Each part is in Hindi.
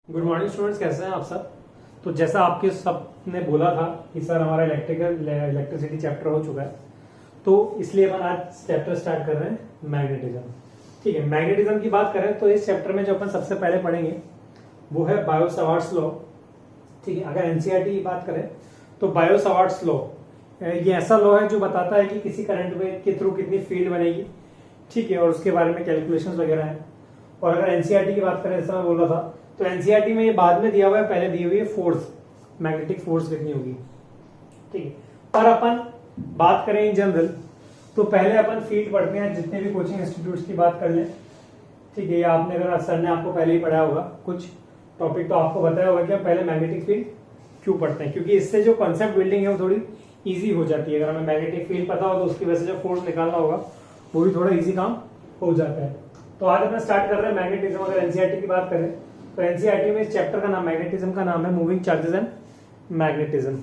गुड मॉर्निंग स्टूडेंट्स, कैसे हैं आप सब। तो जैसा आपके सब ने बोला था कि सर हमारा इलेक्ट्रिसिटी चैप्टर हो चुका है, तो इसलिए अपन आज चैप्टर स्टार्ट कर रहे हैं मैग्नेटिज्म। ठीक है, मैग्नेटिज्म की बात करें तो इस चैप्टर में जो अपन सबसे पहले पढ़ेंगे वो है बायो-सावर्ट्स लॉ। ठीक है, अगर एनसीईआरटी की बात करें तो बायो-सावर्ट्स लॉ ये ऐसा लॉ है जो बताता है कि किसी करंट में के थ्रू कितनी फील्ड बनेगी। ठीक है, और उसके बारे में कैलकुलेशंस वगैरह हैं। और अगर एनसीईआरटी की बात करें, जैसा मैं बोल रहा था, तो एनसीईआरटी में ये बाद में दिया हुआ है, पहले दी हुई है फोर्स, मैग्नेटिक फोर्स कितनी होगी। ठीक है, पर अपन बात करें इन जनरल तो पहले अपन फील्ड पढ़ते हैं, जितने भी कोचिंग इंस्टीट्यूट्स की बात कर लें। ठीक है, आपने अगर सर ने आपको पहले ही पढ़ाया होगा कुछ टॉपिक तो आपको बताया होगा कि हम पहले मैग्नेटिक फील्ड क्यों पढ़ते हैं, क्योंकि इससे जो कॉन्सेप्ट बिल्डिंग है वो थोड़ी ईजी हो जाती है। अगर हमें मैग्नेटिक फील्ड पता हो तो उसकी वजह से जो फोर्स निकालना होगा वो भी थोड़ा ईजी काम हो जाता है। तो आज अपना स्टार्ट कर रहे हैं मैग्नेटिज्म। अगर एनसीईआरटी की बात करें तो एनसीईआरटी में इस चैप्टर का नाम, मैग्नेटिज्म का नाम है मूविंग चार्जेस एंड मैग्नेटिज्म।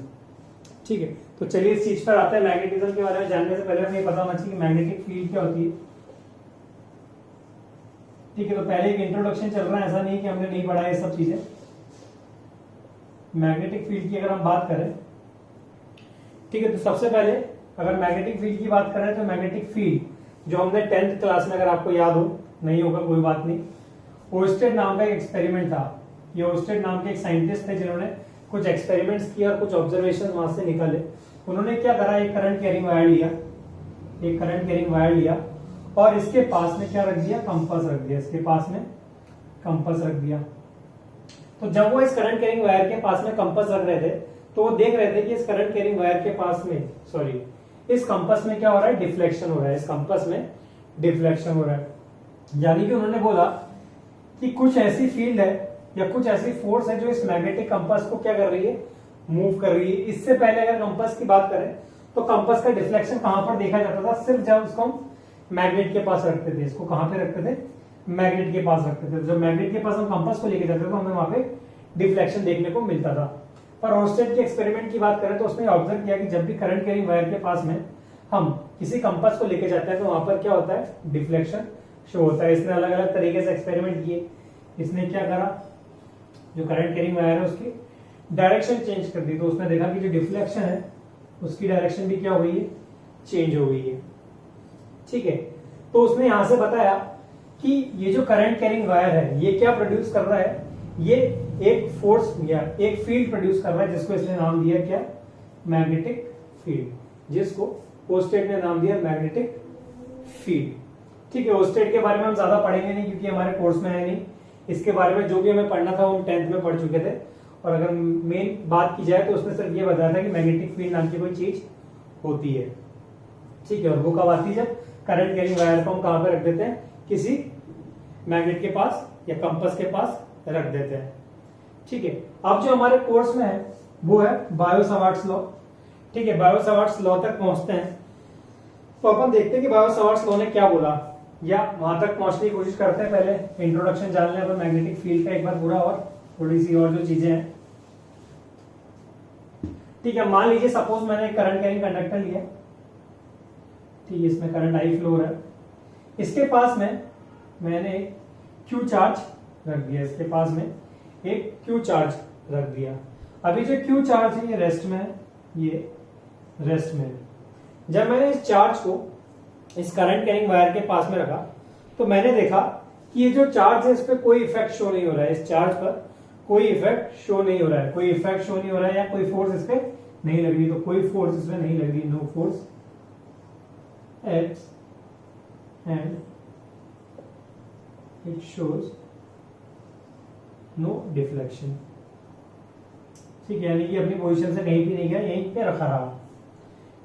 ठीक है, तो चलिए इस चीज पर आते हैं। मैग्नेटिज्म के बारे में जानने से पहले हमें पता होना चाहिए कि मैग्नेटिक फील्ड क्या होती है। ठीक है, तो पहले एक इंट्रोडक्शन चल रहा है, ऐसा नहीं कि हमने नहीं पढ़ा ये सब चीजें। मैग्नेटिक फील्ड की अगर हम बात करें, ठीक है, तो सबसे पहले अगर मैग्नेटिक फील्ड की बात करें तो मैग्नेटिक फील्ड जो हमने 10th क्लास में, अगर आपको याद हो, नहीं होगा कोई बात नहीं, ओस्टेड नाम का एक एक्सपेरिमेंट था। ये ओस्टेड नाम के एक साइंटिस्ट थे जिन्होंने कुछ एक्सपेरिमेंट्स किया और कुछ ऑब्जर्वेशन वहां से निकाले। उन्होंने क्या करा, एक करंट कैरिंग वायर लिया, एक करंट कैरिंग वायर लिया और इसके पास में क्या रख दिया, कंपास रख दिया। इसके पास में कंपास रख दिया। तो जब वो इस करंट कैरिंग वायर के पास में कंपास रख रहे थे तो वो देख रहे थे कि इस करंट कैरिंग वायर के पास में, सॉरी, इस कंपास में क्या हो रहा है, डिफ्लेक्शन हो रहा है। इस कंपास में डिफ्लेक्शन हो रहा है, यानी कि उन्होंने बोला कि कुछ ऐसी फील्ड है या कुछ ऐसी फोर्स है जो इस मैग्नेटिक कंपास को क्या कर रही है, मूव कर रही है। इससे पहले अगर कंपास की बात करें तो कंपास का डिफ्लेक्शन कहां पर देखा जाता था, सिर्फ जब उसको हम मैग्नेट के पास रखते थे। इसको कहां पे रखते थे, मैग्नेट के पास रखते थे। जब मैग्नेट के पास हम कंपास को लेके जाते थे तो हमें वहां पे डिफ्लेक्शन देखने को मिलता था। पर ओस्टेड के एक्सपेरिमेंट की बात करें तो उसने ऑब्जर्व किया कि जब भी करंट कैरिंग वायर के पास में हम किसी कंपास को लेके जाते हैं तो वहां पर क्या होता है, डिफ्लेक्शन शो होता है। इसने अलग अलग तरीके से एक्सपेरिमेंट किए। इसने क्या करा, जो करंट कैरिंग वायर है उसकी डायरेक्शन चेंज कर दी, तो उसने देखा कि जो डिफ्लेक्शन है उसकी डायरेक्शन भी क्या हो गई है, चेंज हो गई है। ठीक है, तो उसने यहां से बताया कि ये जो करंट कैरिंग वायर है ये क्या प्रोड्यूस कर रहा है, ये एक फोर्स या एक फील्ड प्रोड्यूस कर रहा है, जिसको इसने नाम दिया क्या, मैग्नेटिक फील्ड, जिसको ओस्टेड ने नाम दिया मैग्नेटिक फील्ड। ठीक है, ओस्टेड के बारे में हम ज्यादा पढ़ेंगे नहीं क्योंकि हमारे कोर्स में है नहीं। इसके बारे में जो भी हमें पढ़ना था वो हम 10th में पढ़ चुके थे। और अगर मेन बात की जाए तो उसने सिर्फ ये बताया था कि मैग्नेटिक फील्ड नाम की कोई चीज होती है। ठीक है, और वो कब आती है, जब करंट कैरिंग वायर को हम कहां पे रख देते हैं, किसी मैग्नेट के पास या कंपास के पास रख देते हैं। ठीक है, अब जो हमारे कोर्स में है वो है बायो-सावर्ट्स लॉ। ठीक है, बायो-सावर्ट्स लॉ तक पहुंचते हैं तो अपन देखते हैं कि बायो-सावर्ट्स लॉ ने क्या बोला, या वहां तक पहुंचने की कोशिश करते हैं। पहले इंट्रोडक्शन जान लें अपन मैग्नेटिक फील्ड का एक बार पूरा, और थोड़ी सी और जो चीजें हैं। ठीक है, मान लीजिए सपोज मैंने एक करंट कैरिंग कंडक्टर लिया। ठीक है, इसमें करंट आई फ्लो हो रहा है। इसके पास में मैंने एक क्यू चार्ज रख दिया, इसके पास में एक क्यू चार्ज रख दिया। अभी जो क्यू चार्ज है ये रेस्ट में है, ये रेस्ट में है। जब मैंने इस चार्ज को इस करंट कैरिंग वायर के पास में रखा तो मैंने देखा कि ये जो चार्ज है इस पर कोई इफेक्ट शो नहीं हो रहा है। इस चार्ज पर कोई इफेक्ट शो नहीं हो रहा है, कोई इफेक्ट शो नहीं हो रहा है, या कोई फोर्स इस पर नहीं लग रही। तो कोई फोर्स इसमें नहीं लग रही, no force acts and it shows no deflection. ठीक है, यानी कि अपनी पोजीशन से कहीं भी नहीं गया, यहीं पे रखा रहा।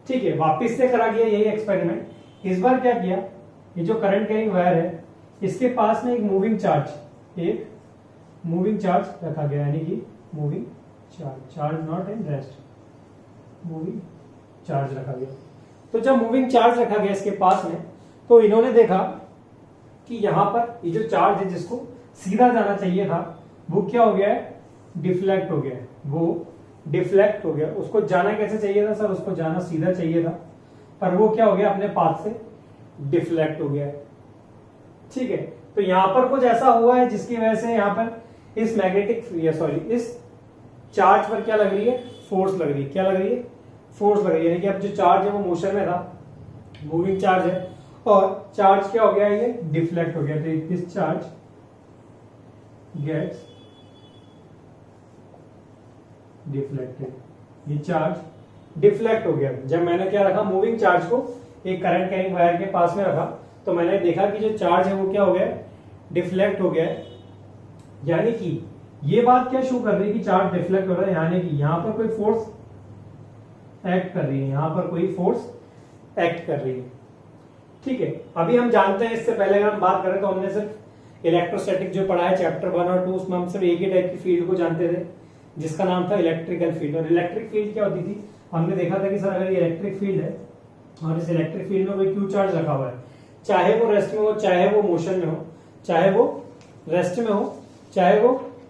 ठीक है, वापस से करा गया यही एक्सपेरिमेंट। इस बार क्या किया, ये जो करंट कैरिंग वायर है इसके पास में एक मूविंग चार्ज रखा गया, यानी कि moving charge not in rest, moving charge रखा गया। तो जब मूविंग चार्ज रखा गया इसके पास में तो इन्होंने देखा कि यहां पर ये जो चार्ज है जिसको सीधा जाना चाहिए था वो क्या हो गया है, डिफ्लेक्ट हो गया है। वो डिफ्लेक्ट हो गया। उसको जाना कैसे चाहिए था सर, उसको जाना सीधा चाहिए था, पर वो क्या हो गया, अपने पाथ से डिफ्लेक्ट हो गया है। ठीक है, तो यहां पर कुछ ऐसा हुआ है जिसकी वजह से यहां पर इस इस चार्ज पर क्या लग रही है, फोर्स लग रही है। क्या लग रही है, फोर्स लग रही है। यानी कि अब जो चार्ज है वो मोशन में था, मूविंग चार्ज है, और चार्ज क्या हो गया, ये डिफ्लेक्ट हो गया। तो दिस चार्ज गेट्स डिफ्लेक्टेड, ये चार्ज डिफ्लेक्ट हो गया। जब मैंने क्या रखा, मूविंग चार्ज को एक करंट कैरिंग वायर के पास में रखा, तो मैंने देखा कि जो चार्ज है वो क्या हो गया, डिफ्लेक्ट हो गया है। यानी कि ये बात क्या शो कर रही है कि चार्ज डिफ्लेक्ट हो रहा है, यानी कि यहां पर कोई फोर्स एक्ट कर रही है, यहां पर कोई फोर्स एक्ट कर रही है। ठीक है, अभी हम जानते हैं, इससे पहले अगर हम बात करें तो हमने सिर्फ इलेक्ट्रोस्टैटिक जो पढ़ा है चैप्टर 1 और 2, उसमें हम सिर्फ एक ही टाइप की फील्ड को जानते थे जिसका नाम था इलेक्ट्रिकल फील्ड। और इलेक्ट्रिक फील्ड क्या होती थी, हमने देखा था कि सर अगर ये इलेक्ट्रिक फील्ड है और इस इलेक्ट्रिक फील्ड में कोई क्यू चार्ज रखा हुआ है, चाहे वो रेस्ट में हो चाहे वो मोशन में हो, चाहे वो रेस्ट में हो चाहे वो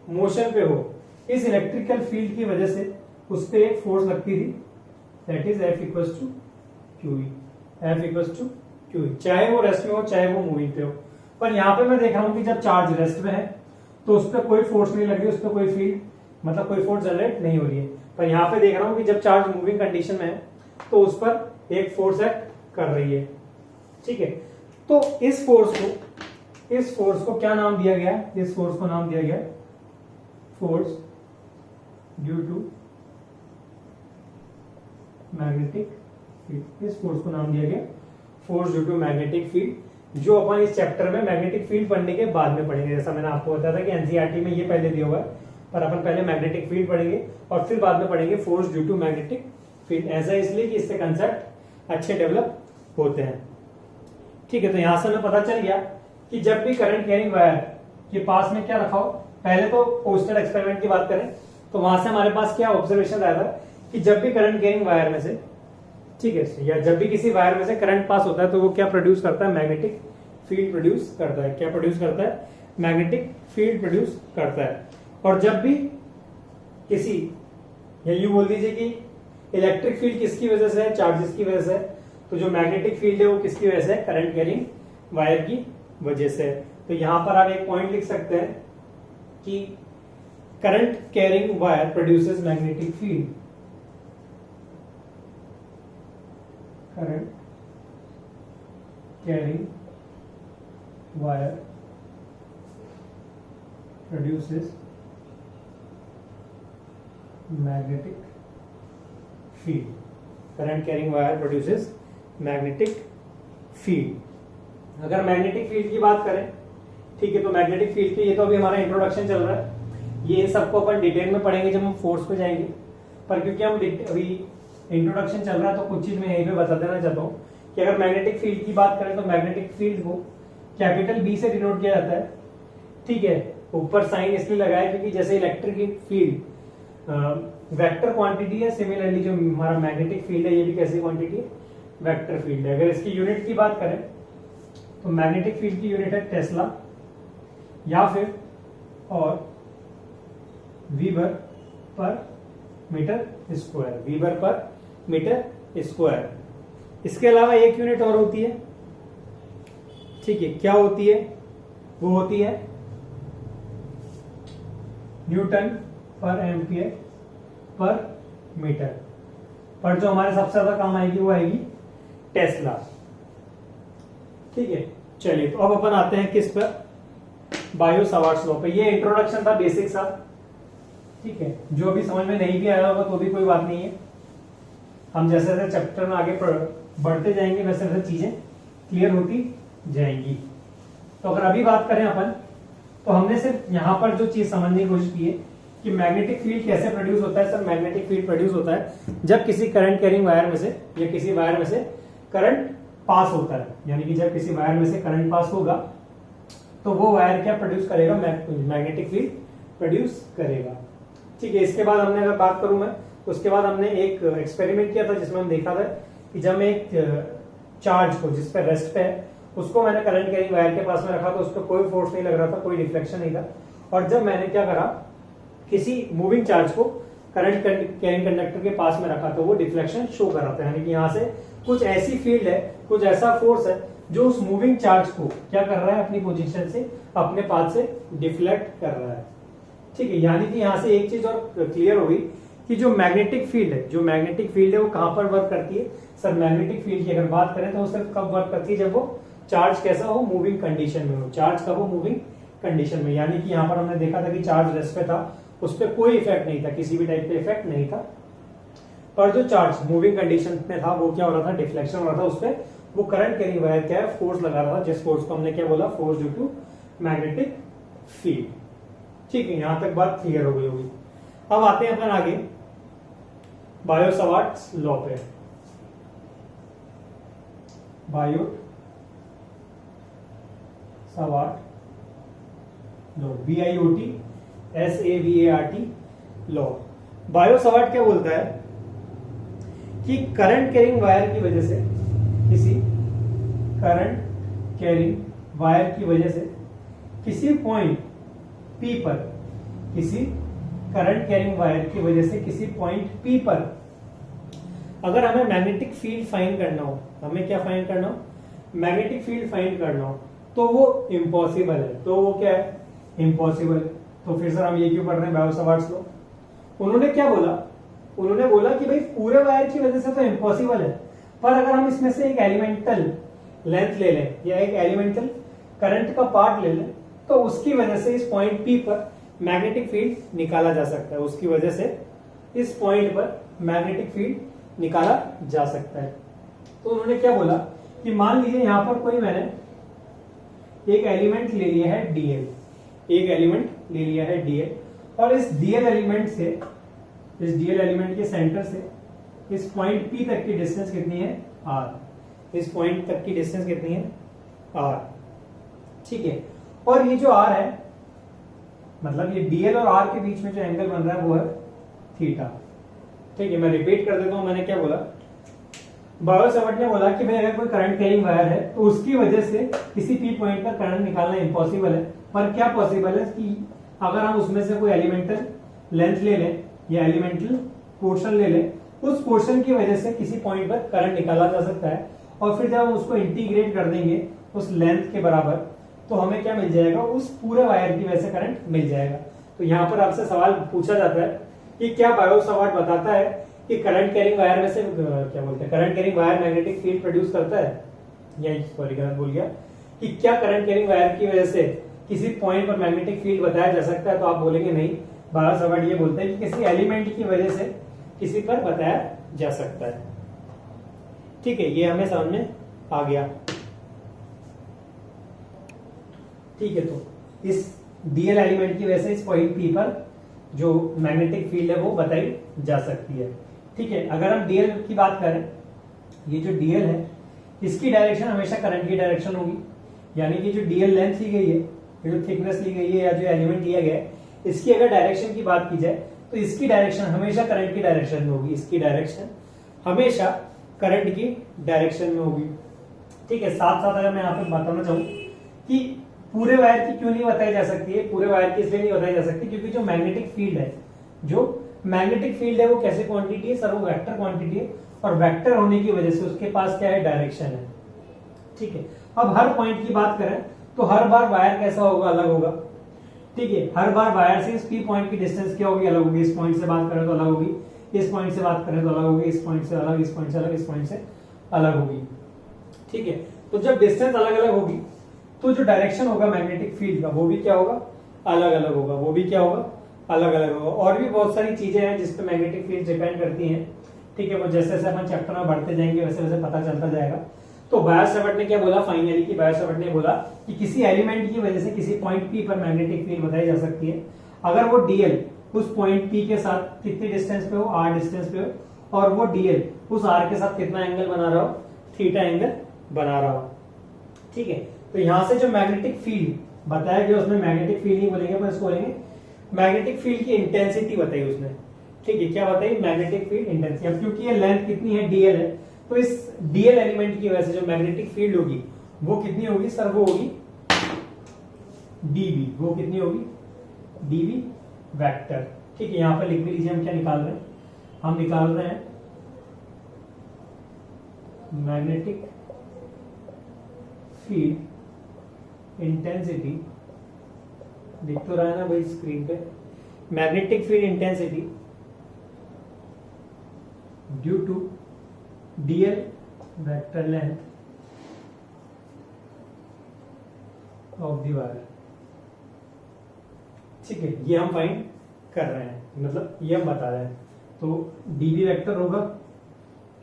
मोशन पे हो, इस इलेक्ट्रिकल फील्ड की वजह से उस पर एक फोर्स लगती थी, that is F equals to QE। F equals to QE, चाहे वो रेस्ट में हो चाहे वो मूविंग पे हो। पर यहाँ पे मैं देख रहा हूं कि जब चार्ज रेस्ट में है तो उस पर कोई फोर्स नहीं लग रही, उस पर कोई फील्ड मतलब कोई फोर्स जनरेट नहीं हो रही है। पर यहाँ पे देख रहा हूं कि जब चार्ज मूविंग कंडीशन में है तो उस पर एक फोर्स एक्ट कर रही है। ठीक है, तो इस फोर्स को क्या नाम दिया गया, इस फोर्स को नाम दिया गया force due to magnetic field. इस फोर्स को नाम दिया गया force due to magnetic field, जो अपन इस चैप्टर में मैग्नेटिक फील्ड पढ़ने के बाद में पढ़ेंगे। जैसा मैंने आपको बताया था कि एनसीईआरटी में ये पहले दिया हुआ है, पर अपन पहले मैग्नेटिक फील्ड पढ़ेंगे और फिर बाद में पढ़ेंगे force due to magnetic field. ऐसा इसलिए कि इससे कंसेप्ट अच्छे डेवलप होते हैं। ठीक है, तो यहां से हमें पता चल गया कि जब भी करंट कैरिंग वायर के पास में क्या रखा हो, पहले तो पोस्टर एक्सपेरिमेंट की बात करें तो वहां से हमारे पास क्या ऑब्जर्वेशन आया था कि जब भी करंट कैरिंग वायर में से, ठीक है, या जब भी किसी वायर में से करंट पास होता है तो वो क्या प्रोड्यूस करता है, मैग्नेटिक फील्ड प्रोड्यूस करता है। क्या प्रोड्यूस करता है, मैग्नेटिक फील्ड प्रोड्यूस करता है। और जब भी किसी, या यूं बोल दीजिए कि इलेक्ट्रिक फील्ड किसकी वजह से है, चार्जेस की वजह से है, तो जो मैग्नेटिक फील्ड है वो किसकी वजह से है, करंट कैरिंग वायर की वजह से है। तो यहां पर आप एक पॉइंट लिख सकते हैं कि current carrying wire produces magnetic field. Current carrying wire produces magnetic field. Current carrying wire produces magnetic field. अगर मैग्नेटिक फील्ड की बात करें, ठीक है, तो मैग्नेटिक फील्ड की ये तो अभी हमारा इंट्रोडक्शन चल रहा है, ये सबको अपन डिटेल में पढ़ेंगे जब हम फोर्स पे जाएंगे। पर क्योंकि हम अभी इंट्रोडक्शन चल रहा है तो कुछ चीज मैं यहीं पे बता देना चाहता हूँ कि अगर मैग्नेटिक फील्ड की बात करें तो मैग्नेटिक फील्ड को कैपिटल B से डिनोट किया जाता है। ठीक है, ऊपर साइन इसलिए लगाया क्योंकि जैसे इलेक्ट्रिक फील्ड वेक्टर क्वांटिटी है, सिमिलरली जो हमारा मैग्नेटिक फील्ड है ये भी कैसी क्वांटिटी है, वेक्टर फील्ड है। अगर इसकी यूनिट की बात करें तो मैग्नेटिक फील्ड की यूनिट है टेस्ला या फिर और वीबर पर मीटर स्क्वायर, वीबर पर मीटर स्क्वायर। इसके अलावा एक यूनिट और होती है, ठीक है, क्या होती है, वो होती है न्यूटन पर एम्पियर पर मीटर। पर जो हमारे सबसे ज्यादा काम आएगी वो आएगी टेस्ला। ठीक है, चलिए तो अब अपन आते हैं किस पर, बायो-सावर्ट्स लॉ पे। ये इंट्रोडक्शन था बेसिक सा, ठीक है, जो अभी समझ में नहीं भी आया होगा तो भी कोई बात नहीं है, हम जैसे जैसे चैप्टर में आगे बढ़ते जाएंगे वैसे वैसे चीजें क्लियर होती जाएंगी। तो अगर अभी बात करें अपन, तो हमने सिर्फ यहां पर जो चीज समझने की कोशिश की है कि मैग्नेटिक फील्ड कैसे प्रोड्यूस होता है। सर मैग्नेटिक फील्ड प्रोड्यूस होता है जब किसी करंट कैरिंग वायर में से या किसी वायर में से करंट पास होता है, यानी कि जब किसी वायर में से करंट पास होगा तो वो वायर क्या प्रोड्यूस करेगा, मैग्नेटिक फील्ड प्रोड्यूस करेगा। ठीक है, इसके बाद हमने अगर बात करूं मैं, उसके बाद हमने एक एक्सपेरिमेंट किया था जिसमें हम देखा था कि जब मैं एक चार्ज को जिस पे रेस्ट पे है उसको मैंने करंट कैरिंग वायर के पास में रखा तो उस पर कोई फोर्स नहीं लग रहा था, कोई डिफ्लेक्शन नहीं था। और जब मैंने क्या करा, किसी मूविंग चार्ज को करंट कैरिंग कंडक्टर के पास में रखा तो वो डिफ्लेक्शन शो कर रहा था, यानी कि यहां से कुछ ऐसी फील्ड है, कुछ ऐसा फोर्स है जो उस मूविंग चार्ज को क्या कर रहा है, अपनी पोजीशन से, अपने पाथ से डिफ्लेक्ट कर रहा है। ठीक है, यानी कि यहां से एक चीज और क्लियर हो गई कि जो मैग्नेटिक फील्ड है, वो कहां पर वर्क करती है। सर मैग्नेटिक फील्ड की अगर बात करें तो वो सिर्फ कब वर्क करती है, जब वो चार्ज कैसा हो, मूविंग कंडीशन में हो। चार्ज कब हो, मूविंग कंडीशन में। यानी कि यहाँ पर हमने देखा था कि चार्ज रेस्ट पे था, उस पर कोई इफेक्ट नहीं था, किसी भी टाइप पे इफेक्ट नहीं था। पर जो चार्ज मूविंग कंडीशन में था वो क्या हो रहा था, डिफ्लेक्शन हो रहा था उस पर। वो करंट कैरिंग वायर क्या है, फोर्स लगा रहा था, जिस फोर्स को हमने क्या बोला, force due to magnetic field. ठीक है, यहां तक बात क्लियर हो गई होगी। अब आते हैं अपन आगे बायो सवार्ट्स लॉ पे। Biot Savart law, BIOT law. Biot Savart क्या बोलता है कि करंट कैरिंग वायर की वजह से, किसी करंट कैरिंग वायर की वजह से किसी पॉइंट P पर, किसी करंट कैरिंग वायर की वजह से किसी पॉइंट P पर अगर हमें मैग्नेटिक फील्ड फाइंड करना हो, हमें क्या फाइंड करना हो, मैग्नेटिक फील्ड फाइंड करना हो, तो वो इम्पॉसिबल है। तो वो क्या है, इम्पॉसिबल। तो फिर सर हम ये क्यों पढ़ रहे हैं बायो सवार्ट्स लॉ। उन्होंने क्या बोला, उन्होंने बोला कि भाई पूरे वायर की वजह से तो इम्पॉसिबल है, पर अगर हम इसमें से एक एलिमेंटल लेंथ ले लें या एक एलिमेंटल करंट का पार्ट ले लें, तो उसकी वजह से इस पॉइंट P पर मैग्नेटिक फील्ड निकाला जा सकता है। उसकी वजह से इस पॉइंट पर मैग्नेटिक फील्ड निकाला जा सकता है। तो उन्होंने क्या बोला कि मान लीजिए यहां पर कोई मैंने एक एलिमेंट ले लिया है DL, एक एलिमेंट ले लिया है DL, और इस DL एलिमेंट से, इस DL एलिमेंट के सेंटर से इस पॉइंट P तक की डिस्टेंस कितनी है, R। इस पॉइंट तक की डिस्टेंस कितनी है, R। ठीक है, और ये जो R है, मतलब ये DL और R के बीच में जो एंगल बन रहा है वो है थीटा। ठीक है, मैं रिपीट कर देता हूं, मैंने क्या बोला। बायो सवार्ट ने बोला कि भाई अगर कोई करंट कैरिंग वायर है तो उसकी वजह से किसी P पॉइंट पर करंट निकालना इम्पॉसिबल है, पर क्या पॉसिबल है कि अगर हम उसमें से कोई एलिमेंटल लेंथ ले लें या एलिमेंटल पोर्शन ले लें, उस पोर्शन की वजह से किसी पॉइंट पर करंट निकाला जा सकता है। और फिर जब हम उसको इंटीग्रेट कर देंगे उस लेंथ के बराबर, तो हमें क्या मिल जाएगा, उस पूरे वायर की वजह से करंट मिल जाएगा। तो यहाँ पर आपसे सवाल पूछा जाता है कि क्या बायो सवार्ट बताता है कि करंट कैरिंग वायर में से क्या बोलते हैं, current carrying wire magnetic field produce करता है, या सॉरी गलत बोल गया, कि क्या करंट कैरिंग वायर की वजह से किसी पॉइंट पर मैग्नेटिक फील्ड बताया जा सकता है। तो आप बोलेंगे नहीं, बायो सवार्ट ये बोलते हैं कि किसी एलिमेंट की वजह से किसी पर बताया जा सकता है। ठीक है, ये हमें समझ में आ गया। ठीक है, तो इस DL एलिमेंट की वजह से इस पॉइंट P पर जो मैग्नेटिक फील्ड है वो बताई जा सकती है। ठीक है, अगर हम DL की बात करें, ये जो DL है इसकी डायरेक्शन हमेशा करंट की डायरेक्शन होगी। यानी कि जो DL लेंथ ली गई है, ये जो थिकनेस ली गई है या जो एलिमेंट लिया गया है, इसकी अगर डायरेक्शन की बात की जाए तो इसकी डायरेक्शन हमेशा करंट की डायरेक्शन में होगी। इसकी डायरेक्शन हमेशा करंट की डायरेक्शन में होगी। ठीक है, साथ साथ अगर मैं यहाँ पे बताना चाहूँ कि पूरे वायर की क्यों नहीं बताई जा सकती है, पूरे वायर की इसलिए नहीं बताई जा सकती क्योंकि जो मैग्नेटिक फील्ड है, जो मैग्नेटिक फील्ड है वो कैसे क्वांटिटी है सर, वो वेक्टर क्वांटिटी है, और वेक्टर होने की वजह से उसके पास क्या है, डायरेक्शन है। ठीक है, अब हर पॉइंट की बात करें तो हर बार वायर कैसा होगा, अलग होगा। ठीक है, हर बार वायर से इस P पॉइंट की डिस्टेंस क्या होगी, अलग होगी। इस पॉइंट से बात करें तो अलग होगी, इस पॉइंट से बात करें तो अलग होगी, इस पॉइंट से अलग, इस पॉइंट से अलग, इस पॉइंट से अलग होगी। ठीक है, तो जब डिस्टेंस अलग अलग होगी तो जो डायरेक्शन होगा मैग्नेटिक फील्ड का वो भी क्या होगा, अलग अलग होगा। वो भी क्या होगा, अलग अलग होगा। और भी बहुत सारी चीजें हैं जिसपे मैग्नेटिक फील्ड डिपेंड करती हैं। ठीक है, वो जैसे जैसे अपन चैप्टर में बढ़ते जाएंगे वैसे वैसे पता चलता जाएगा। तो बायो सवार्ट ने क्या बोला फाइनली, कि बायो सवार्ट ने बोला कि किसी एलिमेंट की वजह से किसी पॉइंट P पर मैग्नेटिक फील्ड बताई जा सकती है अगर वो DL उस पॉइंट P के साथ कितनी डिस्टेंस पे हो, R डिस्टेंस पे हो, और वो DL उस R के साथ कितना एंगल बना रहा हो, थीटा एंगल बना रहा हो। ठीक है, तो यहां से जो मैग्नेटिक फील्ड बताया गया उसमें मैग्नेटिक फील्ड नहीं बोलेंगे पर इसको बोलेंगे मैग्नेटिक फील्ड की इंटेंसिटी बताई उसने। ठीक है, क्या बताई, मैग्नेटिक फील्ड इंटेंसिटी। अब क्योंकि ये लेंथ कितनी है, DL है, तो इस DL एलिमेंट की वजह से जो मैग्नेटिक फील्ड होगी वो कितनी होगी सर, वो होगी dB। वो कितनी होगी, dB वेक्टर। ठीक है, यहां पर लिख भी लीजिए हम क्या निकाल रहे हैं, हम निकाल रहे हैं मैग्नेटिक फील्ड इंटेंसिटी। दिख तो रहा है ना भाई स्क्रीन पे, magnetic field intensity due to dl vector length of the wire. ठीक है, ये हम फाइंड कर रहे हैं, मतलब ये हम बता रहे हैं। तो डीबी वेक्टर होगा,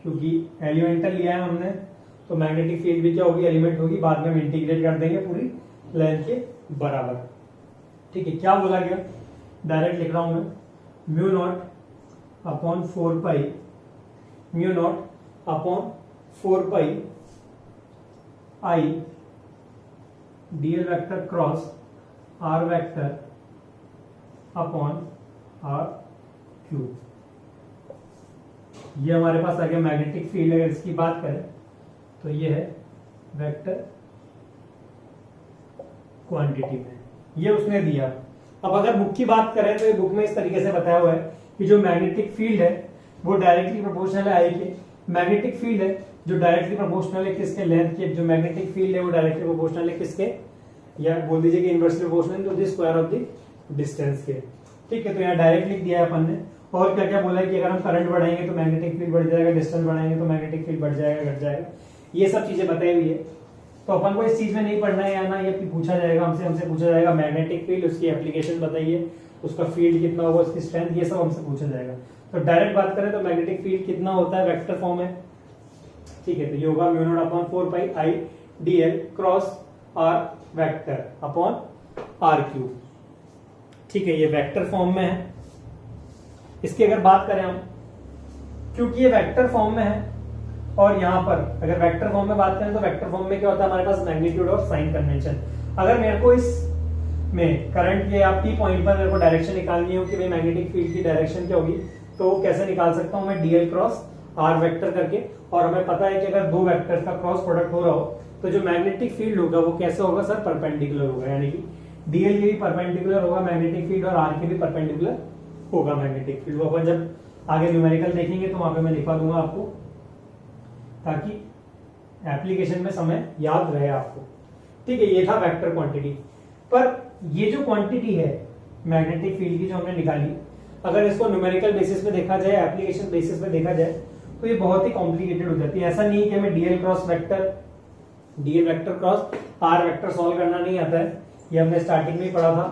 क्योंकि एलिमेंटल लिया है हमने, तो मैग्नेटिक फील्ड भी क्या होगी, एलिमेंट होगी, बाद में हम इंटीग्रेट कर देंगे पूरी लेंथ के बराबर। ठीक है, क्या बोला गया, डायरेक्ट लिख रहा हूं मैं, mu naught upon 4 pi, mu naught upon 4 pi I dl vector cross r vector upon are cube. ये हमारे पास आ गया मैग्नेटिक फील्ड। अगर इसकी बात करें तो ये है वेक्टर क्वांटिटी में, ये उसने दिया। अब अगर बुक की बात करें तो ये बुक में इस तरीके से बताया हुआ है कि जो मैग्नेटिक फील्ड है वो डायरेक्टली प्रोपोर्शनल है आई के, मैग्नेटिक फील्ड है जो डायरेक्टली प्रोपोर्शनल है किसके, लेंथ के, जो मैग्नेटिक फील्ड है वो डायरेक्टली प्रोपोर्शनल है किसके, या बोल दीजिए कि inversely proportional to the square of the distance के। ठीक है, तो यहाँ डायरेक्ट लिख दिया है अपन ने। और क्या क्या बोला है कि अगर हम करंट बढ़ाएंगे तो मैग्नेटिक फील्ड बढ़ जाएगा, डिस्टेंस बढ़ाएंगे तो मैग्नेटिक फील्ड बढ़ जाएगा, घट जाएगा, ये सब चीजें बताई हुई है। तो अपन को इस चीज में नहीं पढ़ना है या ना, ये पूछा जाएगा हमसे पूछा जाएगा मैग्नेटिक फील्ड, उसकी एप्लीकेशन बताइए, उसका फील्ड कितना होगा, उसकी स्ट्रेंथ, ये सब हमसे पूछा जाएगा। तो डायरेक्ट बात करें तो मैग्नेटिक फील्ड कितना होता है, वेक्टर फॉर्म है। ठीक है, तो ये होगा mu naught upon 4 pi I dl cross r vector upon are cube. ठीक है, ये वेक्टर फॉर्म में है। इसकी अगर बात करें हम, क्योंकि ये वेक्टर फॉर्म में है, और यहां पर अगर वेक्टर फॉर्म में बात करें तो वेक्टर फॉर्म में क्या होता है हमारे पास, मैग्नीट्यूड और साइन कन्वेंशन। अगर मेरे को इस में करंट के या पी पॉइंट पर मेरे को डायरेक्शन निकालनी हो कि भाई मैग्नेटिक फील्ड की डायरेक्शन क्या होगी, तो कैसे निकाल सकता हूं मैं, डीएल क्रॉस आर वेक्टर करके। और हमें पता है कि अगर दो वेक्टर्स का क्रॉस प्रोडक्ट हो रहा हो तो जो मैग्नेटिक फील्ड होगा वो कैसे होगा सर, परपेंडिकुलर होगा, यानी कि डीएल के भी परपेंडिकुलर होगा मैग्नेटिक फील्ड और आर के भी परपेंडिकुलर होगा मैग्नेटिक फील्ड। वो अपन जब आगे न्यूमेरिकल देखेंगे तो वहां पे मैं लिखवा दूंगा आपको, ताकि एप्लीकेशन में समय याद रहे आपको। ठीक है, ये था वेक्टर क्वांटिटी। पर ये जो क्वांटिटी है मैग्नेटिक फील्ड की जो हमने निकाली, अगर इसको न्यूमेरिकल बेसिस पे देखा जाए, एप्लीकेशन बेसिस पे देखा जाए, तो ये बहुत ही कॉम्प्लिकेटेड हो जाती है। ऐसा नहीं है कि हमें dl vector cross r vector solve करना नहीं आता है, ये हमने स्टार्टिंग में ही पढ़ा था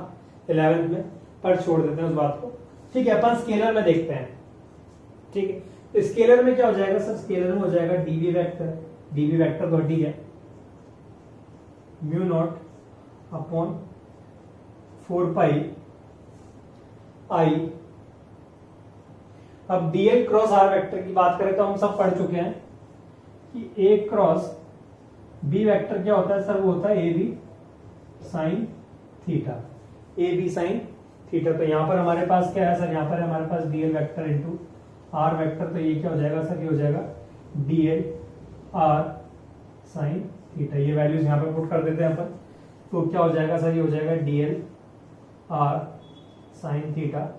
11th में, पर छोड़ देते हैं उस बात को। ठीक है, अपन स्केलर में देखते हैं। ठीक है, तो स्केलर में क्या हो जाएगा सर, स्केलर में हो जाएगा डीबी वेक्टर तो ठीक है, म्यू नॉट अपॉन 4 पाई आई। अब डीएल क्रॉस आर वेक्टर की बात करें तो हम सब पढ़ चुके हैं कि ए क्रॉस बी वेक्टर क्या होता है सर, वो होता है A B sine theta, A B sine theta. तो यहां पर हमारे पास क्या है सर, यहां पर हमारे पास DL vector into R vector, तो ये क्या हो जाएगा सर, ये हो जाएगा डीएल आर साइन थीटा। ये वैल्यूज यहां पर पुट कर देते हैं अपन, तो क्या हो जाएगा सर, ये हो जाएगा DL R sine theta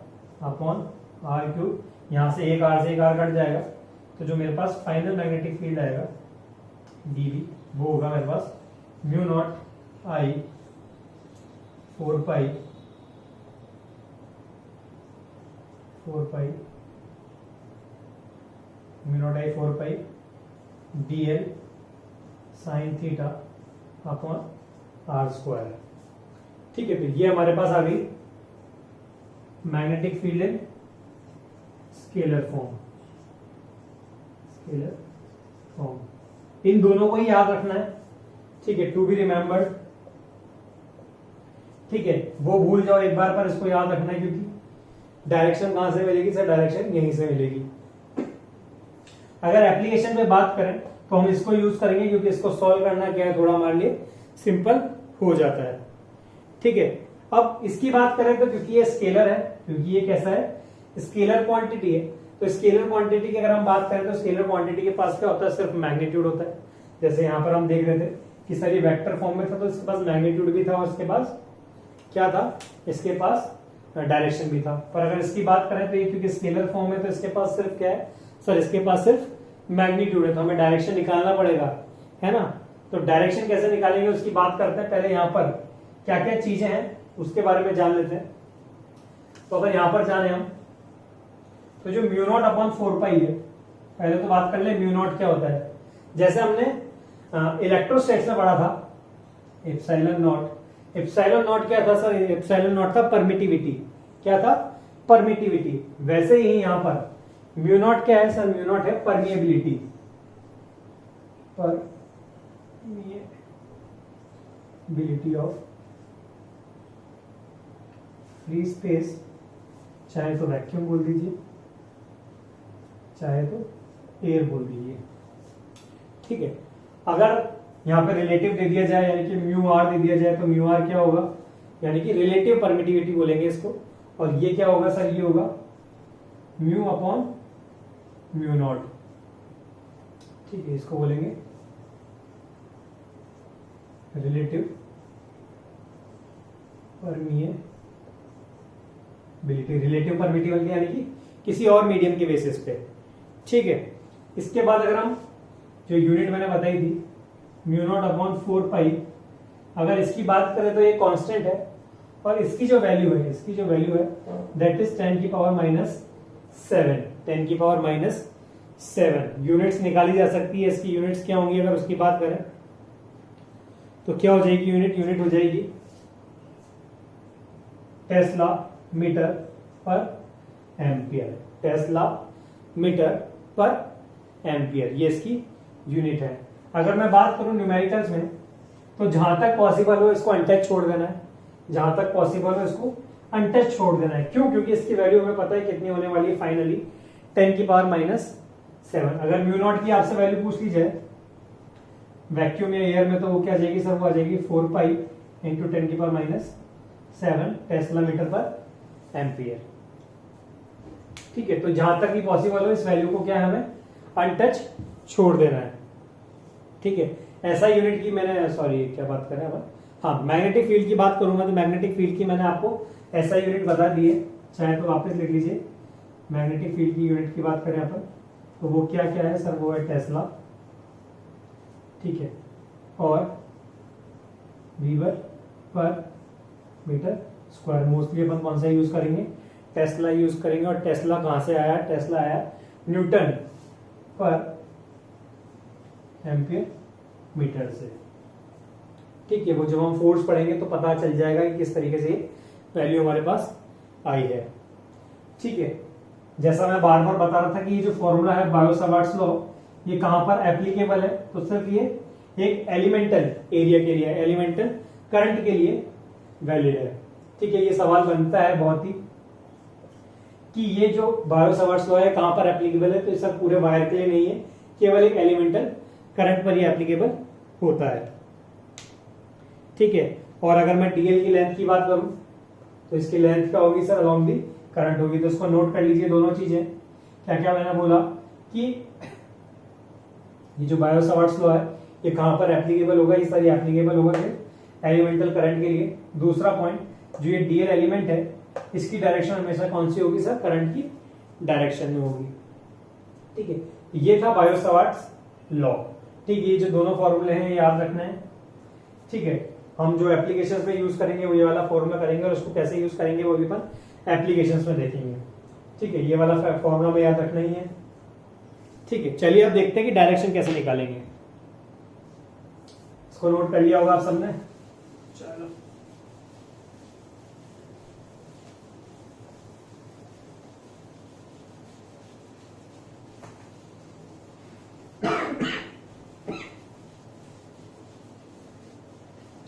upon are cube. यहां से एक आर कट जाएगा, तो जो मेरे पास फाइनल मैग्नेटिक फील्ड आएगा डीबी, वो होगा मेरे पास mu naught I 4 pi mu naught I 4 pi DL sine theta upon are square. ठीक है, तो ये हमारे पास आ गई magnetic field in scalar form. इन दोनों को ही याद रखना है। ठीक है, टू बी रिमेम्बर्ड। ठीक है, वो भूल जाओ एक बार, पर इसको याद रखना है, क्योंकि डायरेक्शन कहां से मिलेगी सर, डायरेक्शन यहीं से मिलेगी। अगर एप्लीकेशन में बात करें तो हम इसको यूज करेंगे, क्योंकि इसको सॉल्व करना क्या है, थोड़ा हमारे लिए सिंपल हो जाता है। ठीक है, अब इसकी बात करें तो क्योंकि ये स्केलर है, क्योंकि ये कैसा है, स्केलर क्वांटिटी है, तो स्केलर क्वांटिटी की अगर हम बात करें तो स्केलर क्वांटिटी के पास क्या होता है, सिर्फ मैग्नीट्यूड होता है। जैसे यहां पर हम देख रहे थे कि सर ये वेक्टर फॉर्म में था, तो इसके पास मैग्नीट्यूड भी था और इसके पास क्या था, इसके पास डायरेक्शन भी था। पर अगर इसकी बात करें तो ये क्योंकि स्केलर फॉर्म में, तो इसके पास सिर्फ क्या है सर, इसके पास सिर्फ मैग्नीट्यूड है, तो हमें डायरेक्शन निकालना पड़ेगा, है ना। तो डायरेक्शन कैसे निकालेंगे उसकी बात करते हैं। पहले यहाँ पर क्या क्या चीजें हैं उसके बारे में जान लेते हैं। तो अगर यहां पर जाने हम तो जो म्यू नॉट अपॉन 4 पाई है, पहले तो बात कर ले म्यू नॉट क्या होता है। जैसे हमने इलेक्ट्रोस्टैटिक्स में पढ़ा था एप्सिलॉन नॉट। एप्सिलॉन नॉट क्या था सर? एप्सिलॉन नॉट था परमिटिविटी। क्या था? परमिटिविटी। वैसे ही यहां पर म्यू नॉट क्या है सर? म्यू नॉट है permeability. Permeability of free space, चाहे तो वैक्यूम बोल दीजिए, चाहे तो एयर बोल दीजिए। ठीक है, अगर यहां पे रिलेटिव दे दिया जाए यानी कि म्यू आर दे दिया जाए तो म्यू आर क्या होगा? यानी कि रिलेटिव परमिटिविटी बोलेंगे इसको। और ये क्या होगा सर? ये होगा म्यू अपॉन म्यू नॉट। ठीक है, इसको बोलेंगे रिलेटिव परमिएबिलिटी। रिलेटिव परमिटिविटी यानी कि किसी और मीडियम के बेसिस पे। ठीक है, इसके बाद अगर हम जो यूनिट मैंने बताई थी म्यू नॉट अपॉन 4 पाई, अगर इसकी बात करें तो ये कांस्टेंट है और इसकी जो वैल्यू है दैट इज 10 की पावर माइनस 7। 10 की पावर माइनस 7 यूनिट्स निकाली जा सकती है। इसकी यूनिट्स क्या होंगी अगर उसकी बात करें तो क्या हो जाएगी? यूनिट हो जाएगी टेस्ला मीटर पर एम्पियर। टेस्ला मीटर पर एम्पियर ये इसकी यूनिट है। अगर मैं बात करूं न्यूमेरिकल्स में तो जहां तक पॉसिबल हो इसको अनटच छोड़ देना है। जहां तक पॉसिबल हो इसको अनटच छोड़ देना है। क्यों? क्योंकि इसकी वैल्यू हमें पता है कितनी होने वाली है फाइनली 10 की पावर माइनस 7। अगर म्यू नॉट की आपसे वैल्यू पूछ ली जाए वैक्यूम या एयर में तो वो क्या आ जाएगी सर? वो आ जाएगी 4 पाई इंटू 10 की पावर माइनस 7 टेस्ला मीटर पर एम्पियर। ठीक है, तो जहां तक भी पॉसिबल हो इस वैल्यू को क्या है हमें अनटच छोड़ देना है। ठीक है, ऐसा यूनिट की मैंने क्या बात करें अब? हाँ, मैग्नेटिक फील्ड की बात करूंगा तो मैग्नेटिक फील्ड की मैंने आपको ऐसा यूनिट बता दी है, चाहे तो वापस लिख लीजिए। मैग्नेटिक फील्ड की यूनिट की बात करें अपन तो वो क्या क्या है सर? वो है टेस्ला। ठीक है, और वीवर पर मीटर स्क्वायर। मोस्टली अपन कौन सा यूज करेंगे? टेस्ला यूज करेंगे। और टेस्ला कहां से आया? टेस्ला आया न्यूटन पर एम्पियर मीटर से। ठीक है, वो जब हम फोर्स पढ़ेंगे तो पता चल जाएगा कि किस तरीके से वैल्यू हमारे पास आई है। ठीक है, जैसा मैं बार बार बता रहा था कि ये जो फॉर्मूला है बायो-सावर्ट्स लॉ ये कहां पर एप्लीकेबल है? तो सिर्फ ये एक एलिमेंटल एरिया के लिए, एलिमेंटल करंट के लिए वैलिड है। ठीक है, ये सवाल बनता है बहुत ही कि ये जो बायो-सावर्ट्स लॉ है कहां पर एप्लीकेबल है? तो ये सब पूरे वायर के लिए नहीं है, केवल एक एलिमेंटल करंट पर ही एप्लीकेबल होता है। ठीक है, और अगर मैं डीएल की लेंथ की बात करूं तो इसकी लेंथ क्या होगी सर? अलोंग दी करंट होगी। तो इसको नोट कर लीजिए दोनों चीजें। क्या क्या मैंने बोला कि ये जो बायो-सावर्ट्स लॉ है ये कहां पर एप्लीकेबल होगा? इस तरह एप्लीकेबल होगा एलिमेंटल करंट के लिए। दूसरा पॉइंट, जो ये डीएल एलिमेंट है इसकी डायरेक्शन हमेशा कौन सी होगी सर? करंट की डायरेक्शन में होगी। ठीक है, ये था बायो-सावर्ट्स लॉ। ठीक है, ये जो दोनों फॉर्मूले हैं याद रखना है। ठीक है, हम जो एप्लीकेशंस में यूज करेंगे वो ये वाला फॉर्मूला करेंगे और उसको कैसे यूज करेंगे वो भी अपन एप्लीकेशंस में देखेंगे। ठीक है, ये वाला फॉर्मूला में याद रखना ही है। ठीक है, चलिए अब देखते हैं कि डायरेक्शन कैसे निकालेंगे। इसको नोट कर लिया होगा आप सबने? चलो,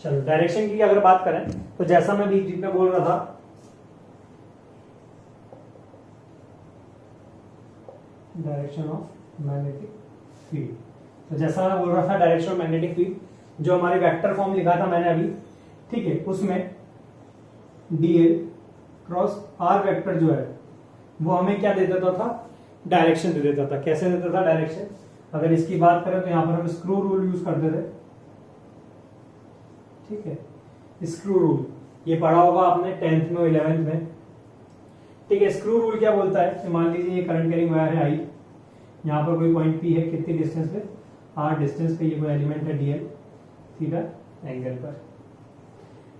चलो डायरेक्शन की अगर बात करें तो जैसा मैं बीच बीच में बोल रहा था डायरेक्शन ऑफ मैग्नेटिक फील्ड, तो जैसा मैं बोल रहा था डायरेक्शन ऑफ मैग्नेटिक फील्ड जो हमारे वेक्टर फॉर्म लिखा था मैंने अभी। ठीक है, उसमें डीएल क्रॉस आर वेक्टर जो है वो हमें क्या दे देता था? डायरेक्शन दे देता था। कैसे देता था डायरेक्शन? अगर इसकी बात करें तो यहां पर हम स्क्रू रूल यूज करते थे। ठीक है, स्क्रू रूल ये पढ़ा होगा आपने 10th में और 11th में। ठीक है, स्क्रू रूल क्या बोलता है? मान लीजिए ये करंट कैरिंग वायर है आई, यहाँ पर कोई पॉइंट पी है, कितनी डिस्टेंस पे? आर डिस्टेंस पे। ये कोई एलिमेंट है डीएल थीटा एंगल पर।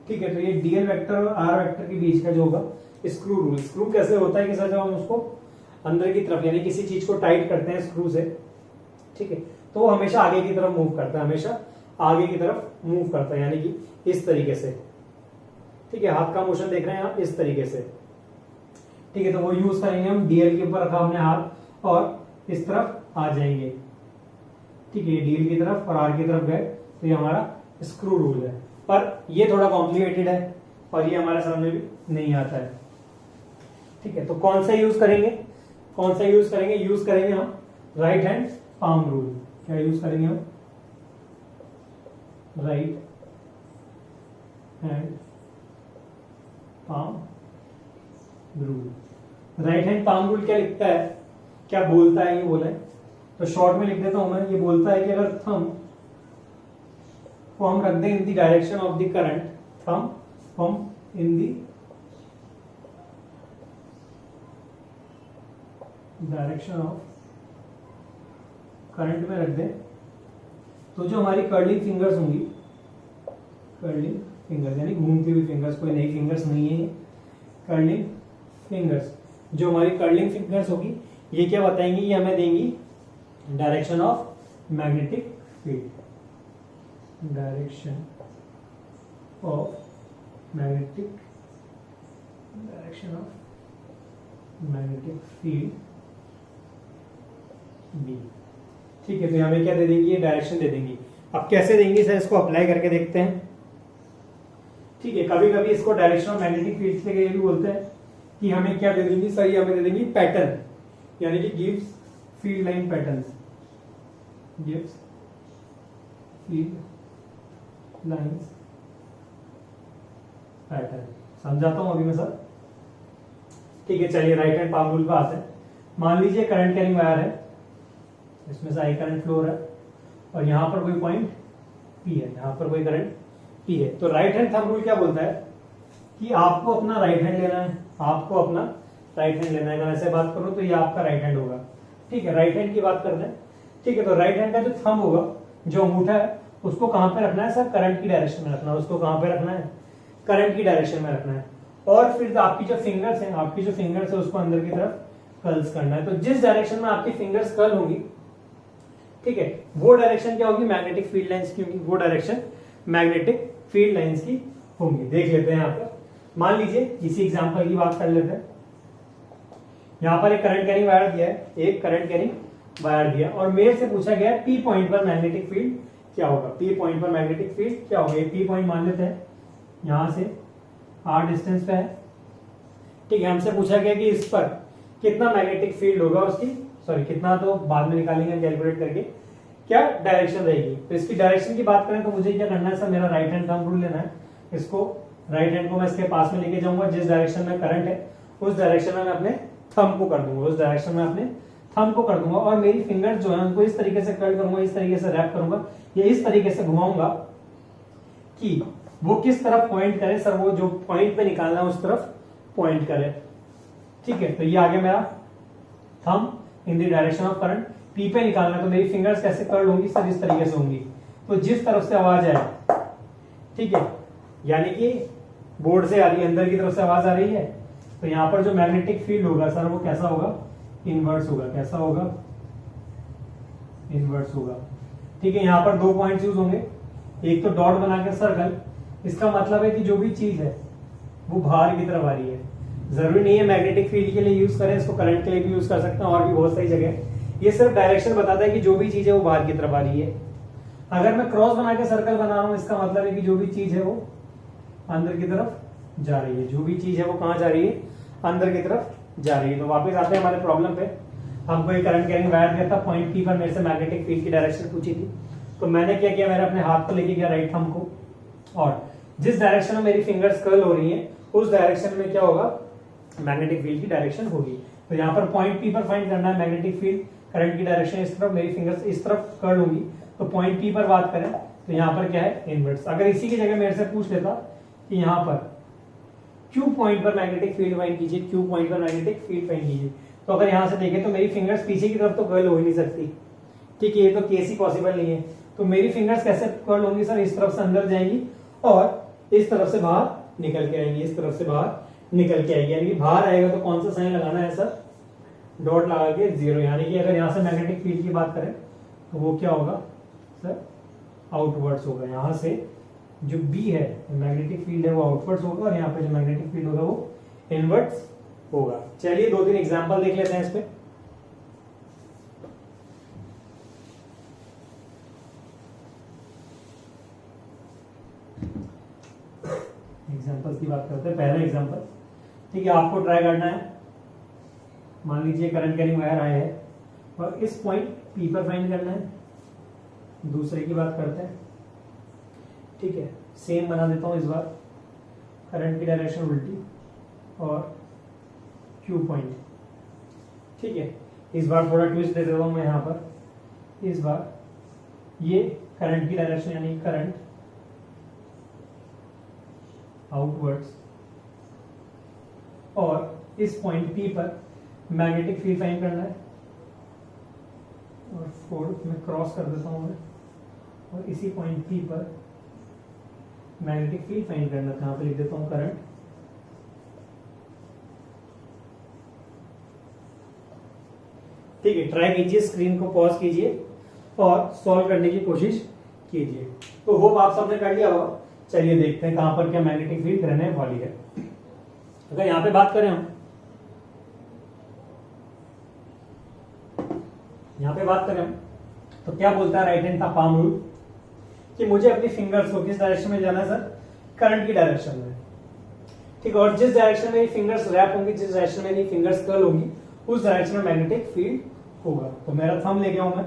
ठीक है, तो ये डीएल वेक्टर और आर वेक्टर के बीच का जो होगा स्क्रू रूल। स्क्रू कैसे होता है कि सर जब हम उसको अंदर की तरफ यानी किसी चीज को टाइट करते हैं स्क्रू से, ठीक है, तो वो हमेशा आगे की तरफ मूव करता है, हमेशा आगे की तरफ मूव करता है, यानी कि इस तरीके से, ठीक है। हाथ का मोशन देख रहे हैं आप, इस तरीके से, ठीक है। तो वो यूज करेंगे हम, डीएल के ऊपर रखा हमने हाथ और इस तरफ आ जाएंगे, ठीक है। डीएल की तरफ और आर की तरफ गए तो ये हमारा स्क्रू रूल है। पर ये थोड़ा कॉम्प्लिकेटेड है और ये हमारे समझ में भी नहीं आता है, ठीक है। तो कौन सा यूज करेंगे, कौन सा यूज करेंगे? यूज करेंगे हम राइट हैंड पाम रूल। क्या यूज करेंगे हम? Right hand palm rule. Right hand palm rule क्या लिखता है, क्या बोलता है, ये बोला है तो शॉर्ट में लिख देता हूं मैं। ये बोलता है कि अगर थंब को हम रख दें in the direction of the current, thumb हम in the direction of current में रख दें, तो जो हमारी कर्लिंग फिंगर्स होंगी, कर्लिंग फिंगर्स यानी घूमती हुई फिंगर्स, कोई नई फिंगर्स नहीं है, कर्लिंग फिंगर्स, जो हमारी कर्लिंग फिंगर्स होगी ये क्या बताएंगी, ये हमें देंगी direction of magnetic field, direction of magnetic, direction of magnetic field B, ठीक है। तो हमें क्या दे देंगी, ये डायरेक्शन दे देंगी। अब कैसे देंगी सर, इसको अप्लाई करके देखते हैं, ठीक है। कभी कभी इसको डायरेक्शन ऑफ मैग्नेटिक फील्ड से ये भी बोलते हैं कि हमें क्या दे देंगी सर, ये हमें दे देंगी पैटर्न, यानी कि gives field line pattern, gives field lines pattern. समझाता हूं अभी मैं सर, ठीक है। चलिए राइट हैंड पाम रूल पे आते हैं। मान लीजिए करंट कैरिंग वायर है, इसमें से आई करंट फ्लो हो रहा है और यहां पर कोई पॉइंट पी है, यहां पर कोई करंट पी है। तो राइट हैंड थंब रूल क्या बोलता है कि आपको अपना राइट हैंड लेना है, आपको अपना राइट हैंड लेना है। अगर ऐसे बात करो तो ये आपका राइट हैंड होगा, ठीक है। राइट हैंड की बात कर रहे हैं, ठीक है। तो राइट हैंड का जो थंब होगा, जो अंगूठा है, उसको कहां पे रखना है सर, करंट की डायरेक्शन में रखना है। उसको कहां पे रखना है, करंट की डायरेक्शन में रखना है। और फिर आपकी जो फिंगर्स है, आपकी जो फिंगर्स है उसको अंदर की तरफ कर्ल्स करना है। तो जिस डायरेक्शन में आपकी फिंगर्स कर्ल होगी, ठीक है, वो डायरेक्शन क्या होगी, मैग्नेटिक फील्ड लाइंस की होगी, वो डायरेक्शन मैग्नेटिक फील्ड लाइंस की होंगी। देख लेते हैं यहाँ पर, मान लीजिए इसी एग्जांपल की बात कर लेते हैं। यहां पर एक करंट कैरिंग वायर दिया है, एक करंट कैरिंग वायर दिया और मेरे से पूछा गया है पी पॉइंट पर मैग्नेटिक फील्ड क्या होगा, पी पॉइंट पर मैग्नेटिक फील्ड क्या होगा। ये पी पॉइंट मान लेते हैं, यहां से आर डिस्टेंस पे है, ठीक है। हमसे पूछा गया कि इस पर कितना मैग्नेटिक फील्ड होगा, उसकी सॉरी कितना तो बाद में निकालेंगे कैलकुलेट करके, क्या डायरेक्शन रहेगी। तो इसकी डायरेक्शन की बात करें तो मुझे क्या करना है सर, मेरा राइट हैंड थंब रूल लेना है। इसको राइट हैंड को मैं इसके पास में लेके जाऊंगा, जिस डायरेक्शन में करंट है उस डायरेक्शन में मैं अपने थंब को कर दूंगा, उस डायरेक्शन में अपने थंब को कर दूंगा और मेरी फिंगर्स जो है उनको इस तरीके से कर्ल करूंगा, इस तरीके से रैप करूंगा, ये इस तरीके से घुमाऊंगा कि वो किस तरफ पॉइंट करे सर, वो जो पॉइंट पे निकालना है उस तरफ पॉइंट करे, ठीक है। तो ये आ गया मेरा thumb in the direction of current. P पे निकालना है तो मेरी फिंगर्स कैसे कर्ल होंगी सर, इस तरीके से होंगी। तो जिस तरफ से आवाज आए, ठीक है, यानी कि बोर्ड से आ रही है, अंदर की तरफ से आवाज आ रही है, तो यहां पर जो मैग्नेटिक फील्ड होगा सर वो कैसा होगा, इनवर्स होगा। कैसा होगा, इनवर्स होगा, ठीक है। यहां पर दो पॉइंट्स यूज होंगे, एक तो डॉट बना के सर्कल, इसका मतलब है कि जो भी चीज है वो बाहर की तरफ आ रही है। जरूरी नहीं है मैग्नेटिक फील्ड के लिए यूज करें, इसको करंट के लिए भी यूज कर सकते हैं और भी बहुत सारी जगह। ये सिर्फ डायरेक्शन बताता है कि जो भी चीज है वो बाहर की तरफ आ रही है। अगर मैं क्रॉस बना के सर्कल बना रहा हूं, इसका मतलब है कि जो भी चीज है वो अंदर की तरफ जा रही है, जो भी चीज है वो कहां जा रही है, अंदर की तरफ जा रही है। तो वापस आते हैं हमारे प्रॉब्लम पे। हमको एक करंट कैरिंग वायर दिया था, पॉइंट पी पर मेरे से मैग्नेटिक फील्ड की डायरेक्शन पूछी थी। तो मैंने क्या किया, मैंने अपने हाथ को लेके गया राइट थंब को, और जिस डायरेक्शन में मेरी फिंगर्स कर्ल हो रही है उस डायरेक्शन में क्या होगा, मैग्नेटिक फील्ड की डायरेक्शन होगी। तो यहाँ पर पॉइंट पी पर फाइंड करना है मैग्नेटिक फील्ड, करंट की डायरेक्शन इस तरफ, मेरी फिंगर्स इस तरफ कर्ल होंगी। तो पॉइंट पी पर बात करें तो यहाँ पर क्या है, इनवर्स। अगर इसी की जगह मेरे से पूछ लेता कि यहाँ पर क्यू पॉइंट पर मैग्नेटिक फील्ड फाइंड कीजिए, क्यू पॉइंट पर मैग्नेटिक फील्ड फाइंड कीजिए, तो अगर यहां से देखें तो मेरी फिंगर्स पीछे की तरफ तो कर्ल हो ही नहीं सकती, ठीक है, ये तो केस ही पॉसिबल नहीं है। तो मेरी फिंगर्स कैसे कर्ल होंगी सर, इस तरफ से अंदर जाएंगी और इस तरफ से बाहर निकल के आएंगी, इस तरफ से बाहर निकल के आएगी, यानी कि बाहर आएगा तो कौन सा साइन लगाना है सर, डॉट लगा के 0, यानी कि अगर यहाँ से मैग्नेटिक फील्ड की बात करें तो वो क्या होगा सर, आउटवर्ड्स होगा। यहाँ से जो B है मैग्नेटिक फील्ड है वो आउटवर्ड्स होगा, और यहाँ पे जो मैग्नेटिक फील्ड होगा वो इनवर्ड्स होगा। चलिए 2-3 एग्जांपल देख लेते हैं इस पे। एग्जांपल्स की बात करते हैं। पहला एग्जांपल, ठीक है, आपको ट्राई करना है, मान लीजिए करंट कैरिंग वायर आया है और इस पॉइंट P पर फाइंड करना है। दूसरे की बात करते हैं, ठीक है, सेम बना देता हूं इस बार, करंट की डायरेक्शन उल्टी और Q पॉइंट, ठीक है। इस बार थोड़ा ट्विस्ट दे देता हूं मैं यहाँ पर, इस बार ये करंट की डायरेक्शन यानी करंट आउटवर्ड्स, और इस पॉइंट P पर मैग्नेटिक फील्ड फाइंड करना है, और फोर्थ में क्रॉस कर देता हूं मैं, और इसी पॉइंट P पर मैग्नेटिक फील्ड फाइंड करना है। यहाँ पे लिख देता हूं करंट, ठीक है। ट्राई कीजिए, स्क्रीन को पॉज कीजिए और सॉल्व करने की कोशिश कीजिए। तो होप आप सबने कर लिया होगा। चलिए देखते हैं कहां पर क्या मैग्नेटिक फील्ड रहने वाली है। अगर यहां पे बात करें हम, यहां पे बात करें हम, तो क्या बोलता है राइट हैंड का पाम रूल, कि मुझे अपनी फिंगर्स को किस डायरेक्शन में जाना है सर, करंट की डायरेक्शन में, ठीक है। और जिस डायरेक्शन में मेरी फिंगर्स रैप होंगी, जिस डायरेक्शन में मेरी फिंगर्स कर्ल होंगी, उस डायरेक्शन में मैग्नेटिक फील्ड होगा। तो मेरा थंब लेके आऊं मैं,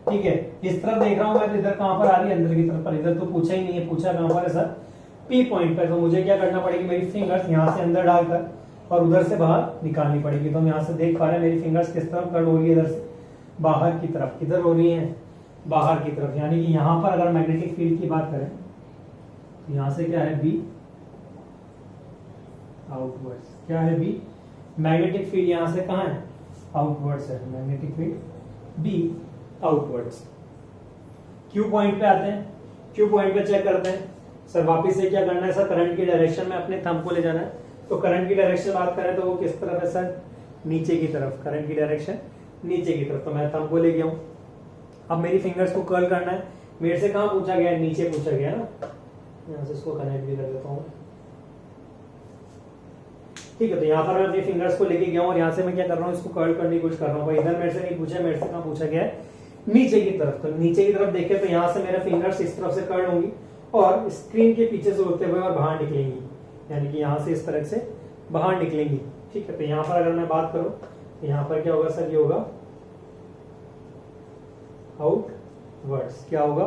ठीक है, इस तरफ देख रहा हूं मैं, तो इधर कहां पर आ रही है, अंदर की तरफ पर। इधर तो पूछा ही नहीं है, पूछा कहां पर है सर, P पॉइंट पर। तो मुझे क्या करना पड़ेगी, मेरी फिंगर्स यहां से अंदर डालकर और उधर से बाहर निकालनी पड़ेगी। तो हम यहां से देख पा रहे हैं मेरी फिंगर्स किस तरफ कर्ल हो रही है, इधर से बाहर की तरफ। किधर हो रही है, बाहर की तरफ, यानी कि यहां पर अगर मैग्नेटिक फील्ड की बात करें तो यहां से क्या है, B आउटवर्ड्स। क्या है B, मैग्नेटिक फील्ड यहां से कहां है, आउटवर्ड्स है, magnetic field B outwards. Q point पे आते हैं, Q पॉइंट पे चेक करते हैं सर, वापिस से क्या करना है सर, करंट की डायरेक्शन में अपने थंब को ले जाना है। तो करंट की डायरेक्शन बात करें तो वो किस तरफ है सर, नीचे की तरफ, करंट की डायरेक्शन नीचे की तरफ। तो मैं थंब को ले गया हूं, अब मेरी फिंगर्स को कर्ल करना है। मेरे से कहां पूछा गया है, नीचे पूछा गया है ना, यहां से इसको कनेक्ट भी कर देता हूं, ठीक है। तो यहाँ पर मैं अपनी फिंगर्स को लेके गया हूं और यहाँ से मैं क्या कर रहा हूँ, इसको कर्ल करने की कोशिश कर रहा हूँ। इधर मेरे से नहीं पूछा, मेरे से कहां पूछा गया है, नीचे की तरफ। तो नीचे की तरफ देखे तो यहाँ से मेरे फिंगर्स इस तरफ से कर्ल होंगी और स्क्रीन के पीछे से होते हुए और बाहर निकलेंगी, यानी कि यहाँ से इस तरह से बाहर निकलेंगी, ठीक है। तो यहाँ पर अगर मैं बात करूं तो यहाँ पर क्या होगा सर, ये होगा आउटवर्ड्स। क्या होगा,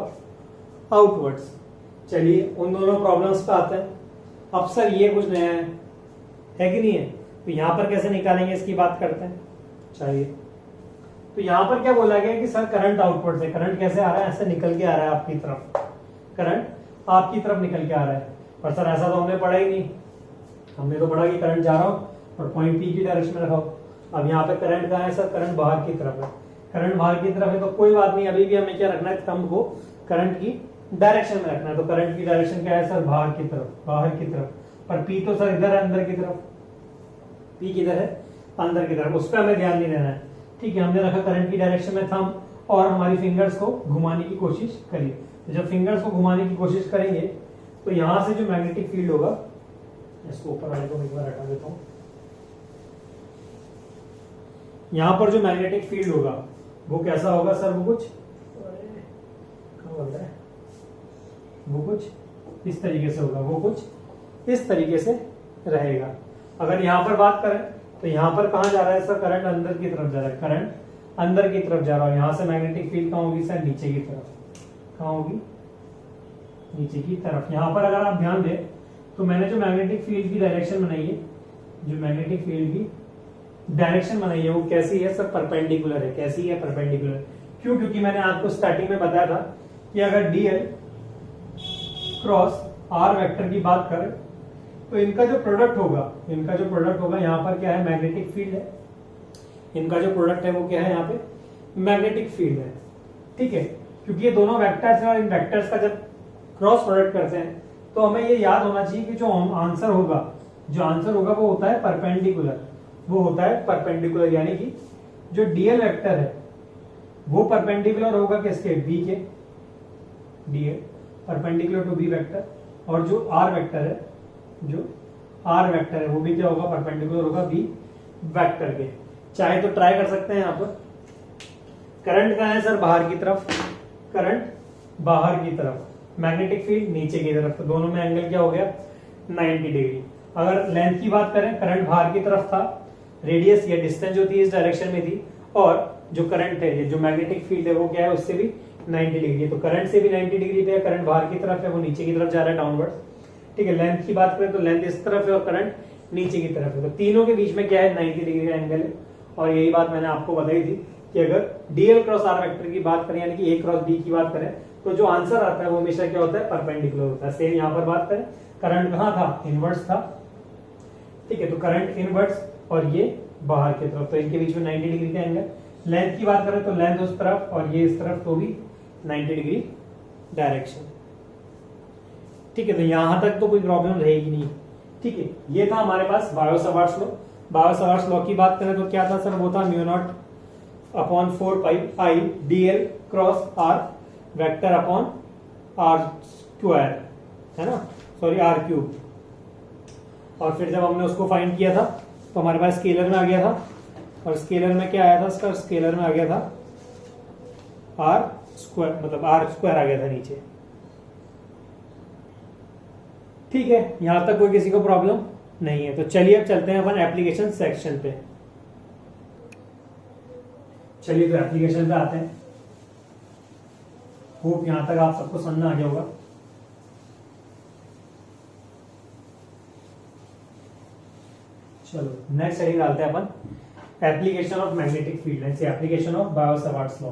आउटवर्ड्स। चलिए उन दोनों प्रॉब्लम्स पे आते हैं। अब सर ये कुछ नया है कि नहीं है, तो यहाँ पर कैसे निकालेंगे इसकी बात करते हैं। चलिए, तो यहाँ पर क्या बोला गया कि सर करंट आउटवर्ड से, करंट कैसे आ रहा है, ऐसे निकल के आ रहा है आपकी तरफ, करंट आपकी तरफ निकल के आ रहा है। पर सर ऐसा तो हमने पढ़ा ही नहीं, हमने तो पढ़ा कि करंट जा रहा हो और पॉइंट P की डायरेक्शन में रखा हो। अब यहाँ पे करंट कहाँ है सर, करंट बाहर की तरफ है, करंट बाहर की तरफ है। तो कोई बात नहीं, अभी भी हमें क्या रखना है, थंब को करंट की डायरेक्शन में रखना है। तो करंट की डायरेक्शन क्या है सर, बाहर की तरफ, बाहर की तरफ। पर P तो सर इधर है, अंदर की तरफ, P किधर है, अंदर की तरफ, उस पर हमें ध्यान नहीं देना है, ठीक है। हमने रखा करंट की डायरेक्शन में थंब और हमारी फिंगर्स को घुमाने की कोशिश करिए। तो जब फिंगर्स को घुमाने की कोशिश करेंगे तो यहां से जो मैग्नेटिक फील्ड होगा, इसको ऊपर वाले को एक बार हटा देता हूं, यहां पर जो मैग्नेटिक फील्ड होगा वो कैसा होगा सर, वो कुछ वो कुछ इस तरीके से होगा, वो कुछ इस तरीके से रहेगा। अगर यहां पर बात करें तो यहां पर कहां जा रहा है सर, करंट अंदर की तरफ जा रहा है, करंट अंदर की तरफ जा रहा है। यहां से मैग्नेटिक फील्ड कहां होगी सर, नीचे की तरफ, कहां होगी, नीचे की तरफ। यहां पर अगर आप ध्यान दें तो मैंने जो मैग्नेटिक फील्ड की डायरेक्शन बनाई है, जो मैग्नेटिक फील्ड की डायरेक्शन बनाई है वो कैसी है सर, परपेंडिकुलर है। कैसी है, परपेंडिकुलर। क्यों, क्योंकि मैंने आपको स्टार्टिंग में बताया था कि अगर डीएल क्रॉस आर वेक्टर की बात करें तो इनका जो प्रोडक्ट होगा, इनका जो प्रोडक्ट होगा यहाँ पर क्या है, मैग्नेटिक फील्ड है। इनका जो प्रोडक्ट है वो क्या है, यहाँ पे मैग्नेटिक फील्ड है, ठीक है। क्योंकि ये दोनों वेक्टर्स हैं और इन वेक्टर्स का जब क्रॉस प्रोडक्ट करते हैं तो हमें ये याद होना चाहिए कि जो आंसर होगा जो आंसर होगा वो होता है परपेंडिकुलर, वो होता है परपेंडिकुलर, यानी कि जो डीएल वेक्टर है वो परपेंडिकुलर होगा किसके, बी के, dl perpendicular to B vector, और जो आर वेक्टर है, जो आर वेक्टर है वो भी क्या होगा, परपेंडिकुलर होगा बी वेक्टर के। चाहे तो ट्राई कर सकते हैं यहाँ पर। करंट कहाँ है सर, बाहर की तरफ, करंट बाहर की तरफ, मैग्नेटिक फील्ड नीचे की तरफ, तो दोनों में एंगल क्या हो गया, 90 डिग्री। अगर लेंथ की बात करें, करंट बाहर की तरफ था, रेडियस या डिस्टेंस जो थी इस डायरेक्शन में थी, और जो करंट है, ये जो मैग्नेटिक फील्ड है वो क्या है, उससे भी 90 डिग्री है, तो करंट से भी 90 डिग्री पे, करंट बाहर की तरफ है, वो नीचे की तरफ जा रहा है, डाउनवर्ड। ठीक है, लेंथ की बात करें तो लेंथ इस तरफ है और करंट नीचे की तरफ है, तो तीनों के बीच में क्या है, 90 डिग्री का एंगल है। और यही बात मैंने आपको बताई थी कि अगर डीएल क्रॉस आर वेक्टर की बात करें, यानी कि ए क्रॉस बी की बात करें, तो जो आंसर आता है वो हमेशा क्या होता है, परपेंडिकुलर होता है। सेम यहाँ पर बात करें, करंट कहाँ था, इनवर्स था, ठीक है, तो करंट इनवर्स और ये बाहर की तरफ, तो इनके बीच में 90 डिग्री का एंगल। लेंथ की बात करें तो लेंथ उस तरफ और ये इस तरफ, तो भी 90 डिग्री डायरेक्शन। ठीक है, तो यहां तक तो कोई प्रॉब्लम रहेगी नहीं। ठीक है, ये था हमारे पास Biot Savart's law. Biot Savart's law की बात करें तो क्या था सर, वो था mu naught upon 4 pi I dl cross r vector upon are square, है ना, सॉरी आर क्यूब। और फिर जब हमने उसको फाइंड किया था तो हमारे पास स्केलर में आ गया था, और स्केलर में क्या आया था इसका, स्केलर में आ गया था आर स्क्वायर, मतलब आर स्क्वायर आ गया था नीचे। ठीक है, यहां तक कोई किसी को प्रॉब्लम नहीं है। तो चलिए अब चलते हैं अपन एप्लीकेशन सेक्शन पे। चलिए तो एप्लीकेशन पे आते हैं। होप यहां तक आप सबको समझ में आ गया होगा। चलो नेक्स्ट स्टडी डालते हैं अपन, application of magnetic field, application of Biot Savart's law.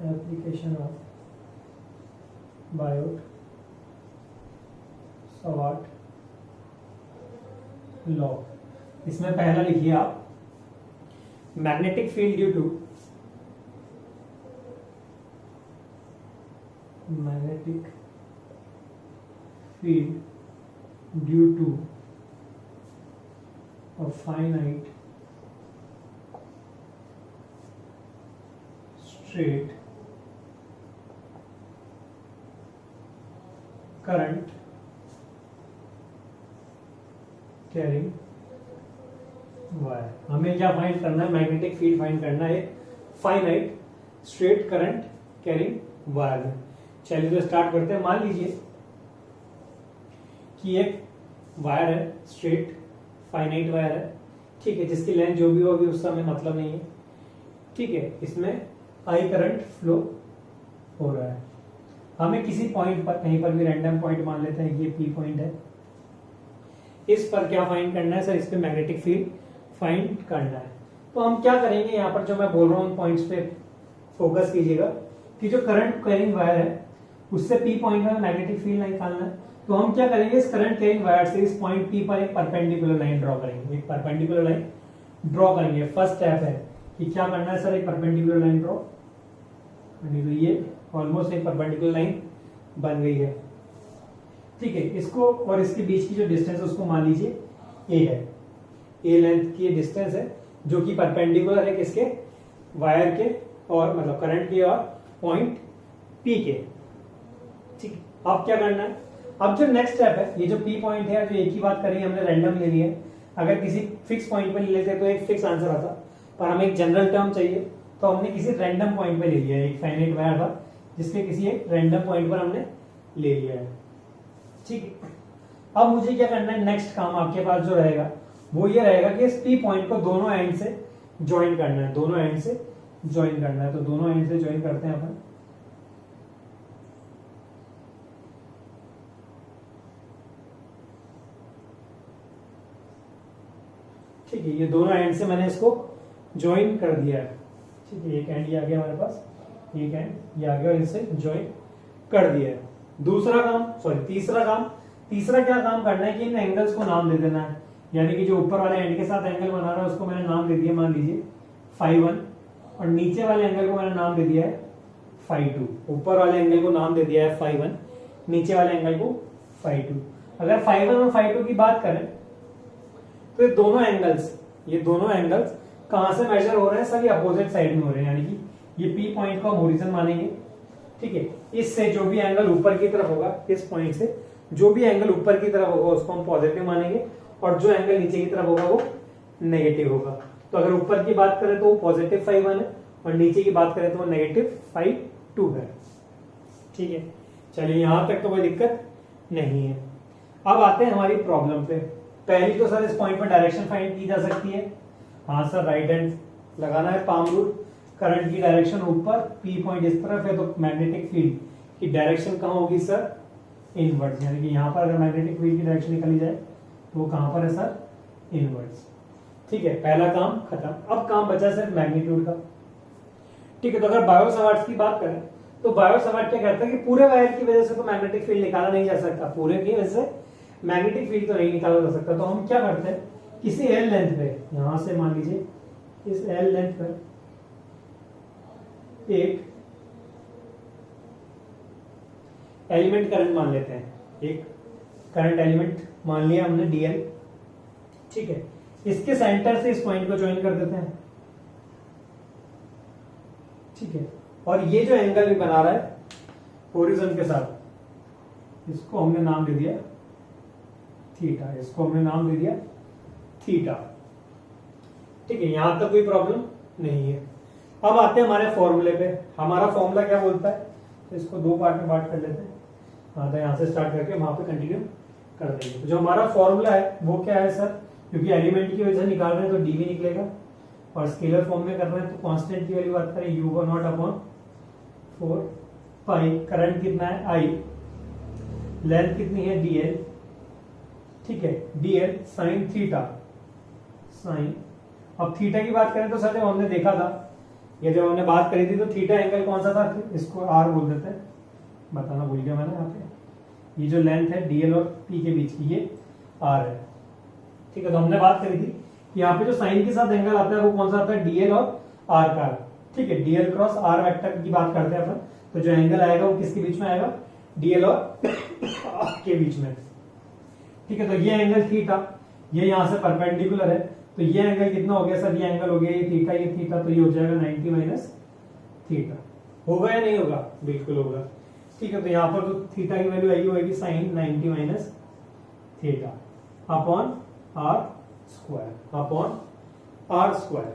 Application of Biot Savart law. इसमें पहला लिखिए आप, magnetic field due to magnetic field due to a finite straight current carrying wire. हमें क्या फाइंड करना है, मैग्नेटिक फील्ड फाइंड करना है finite straight current carrying wire में। चलिए तो स्टार्ट करते हैं। मान लीजिए कि एक वायर है, स्ट्रेट फाइनाइट वायर है, ठीक है, जिसकी लेंथ जो भी हो अभी उसका हमें मतलब नहीं है। ठीक है, इसमें आई करंट फ्लो हो रहा है। हमें किसी पॉइंट पर, कहीं पर भी रैंडम पॉइंट मान लेते हैं कि ये पी पॉइंट है, इस पर क्या फाइंड करना है सर, इस पे मैग्नेटिक फील्ड फाइंड करना है। तो हम क्या करेंगे, यहाँ पर जो मैं बोल रहा हूँ पॉइंट्स पे फोकस कीजिएगा कि जो करंट कैरिंग वायर है उससे पी पॉइंट में मैग्नेटिक फील्ड निकालना है। तो हम क्या करेंगे, इस करंट कैरिंग वायर से इस पॉइंट पी पर एक परपेंडिकुलर लाइन ड्रॉ करेंगे, एक परपेंडिकुलर लाइन ड्रॉ करेंगे। फर्स्ट स्टेप है कि क्या करना है सर, एक परपेंडिकुलर लाइन ड्रॉ। तो ये ऑलमोस्ट एक परपेंडिकुलर लाइन बन गई है। ठीक है, इसको और इसके बीच की जो डिस्टेंस है उसको मान लीजिए ए है, ए लेंथ की डिस्टेंस है जो कि परपेंडिकुलर है किसके, वायर के, और मतलब करंट के और पॉइंट पी के। ठीक है, अब क्या करना है, अब जो नेक्स्ट स्टेप है, ये जो पी पॉइंट है, जो एक ही बात करेंगे, हमने रैंडम ले लिया है। अगर किसी फिक्स पॉइंट पे ले लेते तो एक फिक्स आंसर आता, पर हमें एक जनरल टर्म चाहिए, तो हमने किसी रैंडम पॉइंट पे ले लिया है। एक फाइनाइट वायर था जिसके किसी एक रैंडम पॉइंट पर हमने ले लिया है। ठीक है, अब मुझे क्या करना है, नेक्स्ट काम आपके पास जो रहेगा वो ये रहेगा कि इस पी पॉइंट को दोनों एंड से ज्वाइन करना है, दोनों एंड से ज्वाइन करना है। तो दोनों एंड से ज्वाइन करते हैं अपन। ठीक है, ये दोनों एंड से मैंने इसको ज्वाइन कर दिया है। ठीक है, एक एंड ये आ गया हमारे पास, एक एंड ये आ गया, और इनसे ज्वाइन कर दिया है। दूसरा काम, सॉरी तीसरा क्या काम करना है कि इन एंगल्स को नाम दे देना है। यानी कि जो ऊपर वाले एंड के साथ एंगल बना रहा है उसको मैंने नाम दे दिया, मान लीजिए φ1, और नीचे वाले एंगल को मैंने नाम दे दिया है φ2। ऊपर वाले एंगल को नाम दे दिया है φ1, नीचे वाले एंगल को फाई 2। अगर फाई 1 और फाई 2 की बात करें तो ये दोनों एंगल्स कहां से मेजर हो रहे हैं सर? ये अपोजिट साइड में हो रहे हैं, यानी कि ये पी पॉइंट को हम ओरिजिन मानेंगे, ठीक है। इससे जो भी एंगल ऊपर की तरफ होगा, इस पॉइंट से जो भी एंगल ऊपर की तरफ होगा उसको हम पॉजिटिव मानेंगे, और जो एंगल नीचे की तरफ होगा वो नेगेटिव होगा। तो अगर ऊपर की बात करें तो वो पॉजिटिव फाई 1 है, और नीचे की बात करें तो वो नेगेटिव फाई 2 है, ठीक है। चलिए यहां तक तो कोई दिक्कत नहीं है। अब आते हैं हमारी प्रॉब्लम पे। पहली तो सर इस पॉइंट पर डायरेक्शन फाइंड की जा सकती है। हाँ सर, राइट हैंड लगाना है पाम रूल, करंट की डायरेक्शन ऊपर, पी पॉइंट इस तरफ है, तो मैग्नेटिक फील्ड की डायरेक्शन कहाँ होगी सर? इनवर्ड्स, यानी कि यहाँ पर अगर मैग्नेटिक फील्ड की डायरेक्शन निकाली जाए तो वो कहाँ पर है सर? इनवर्ड्स, ठीक है। पहला काम खत्म। अब काम बचा सिर्फ मैग्नीट्यूड का, ठीक है। तो अगर बायो सवार्ट्स की बात करें तो बायो सवार्ट क्या कहता है कि पूरे वायर की वजह से तो मैग्नेटिक फील्ड निकाला नहीं जा सकता, पूरे की वजह से मैग्नेटिक फील्ड तो नहीं निकाला जा सकता। तो हम क्या करते हैं, किसी एल लेंथ पे, यहां से मान लीजिए इस एल लेंथ पर एक एलिमेंट करंट मान लेते हैं, एक करंट एलिमेंट मान लिया हमने डीएल, ठीक है। इसके सेंटर से इस पॉइंट को ज्वाइन कर देते हैं, ठीक है। और ये जो एंगल भी बना रहा है होरिजन के साथ, इसको हमने नाम दे दिया थीटा, इसको हमने नाम दे दिया थीटा, ठीक है। यहां तक कोई प्रॉब्लम नहीं है। अब आते हैं हमारे फॉर्मूले पे। हमारा फॉर्मूला क्या बोलता है, तो इसको दो पार्ट में बांट कर लेते हैं। हाँ, तो यहां से स्टार्ट करके वहां पे कंटिन्यू कर देंगे। तो जो हमारा फॉर्मूला है वो क्या है सर? क्योंकि एलिमेंट की वजह निकाल रहे हैं तो डी भी निकलेगा, और स्केलर फॉर्म में कर रहे हैं तो कांस्टेंट की वैल्यू बात करें u0 अपॉन 4 पाई, करंट कितना है I, लेंथ कितनी है dl, ठीक है, dl साइन थीटा, साइन। अब थीटा की बात करें तो सर जब हमने देखा था, ये जब हमने बात करी थी तो थीटा एंगल कौन सा था? इसको r बोल देते हैं, बताना भूल गया मैंने यहाँ पे। ये जो लेंथ है dl और p के बीच की, ये r है, ठीक है। तो हमने बात करी थी यहाँ पे जो साइन के साथ एंगल आता है वो कौन सा आता है? डीएल और आर का, ठीक है। डीएल क्रॉस आर वेक्टर की बात करते हैं अपन, तो जो एंगल आएगा वो किसके बीच में आएगा? डीएल और आर के बीच में, ठीक है। तो ये एंगल थीटा, ये यहाँ से परपेंडिकुलर है, तो ये एंगल कितना हो गया सर? ये एंगल हो गया ये थीटा, तो ये हो जाएगा 90 माइनस थीटा। होगा या नहीं होगा? बिल्कुल होगा, ठीक है। तो यहाँ पर तो थीटा की वैल्यू आई होगी sine 90 minus theta upon are square, upon are square,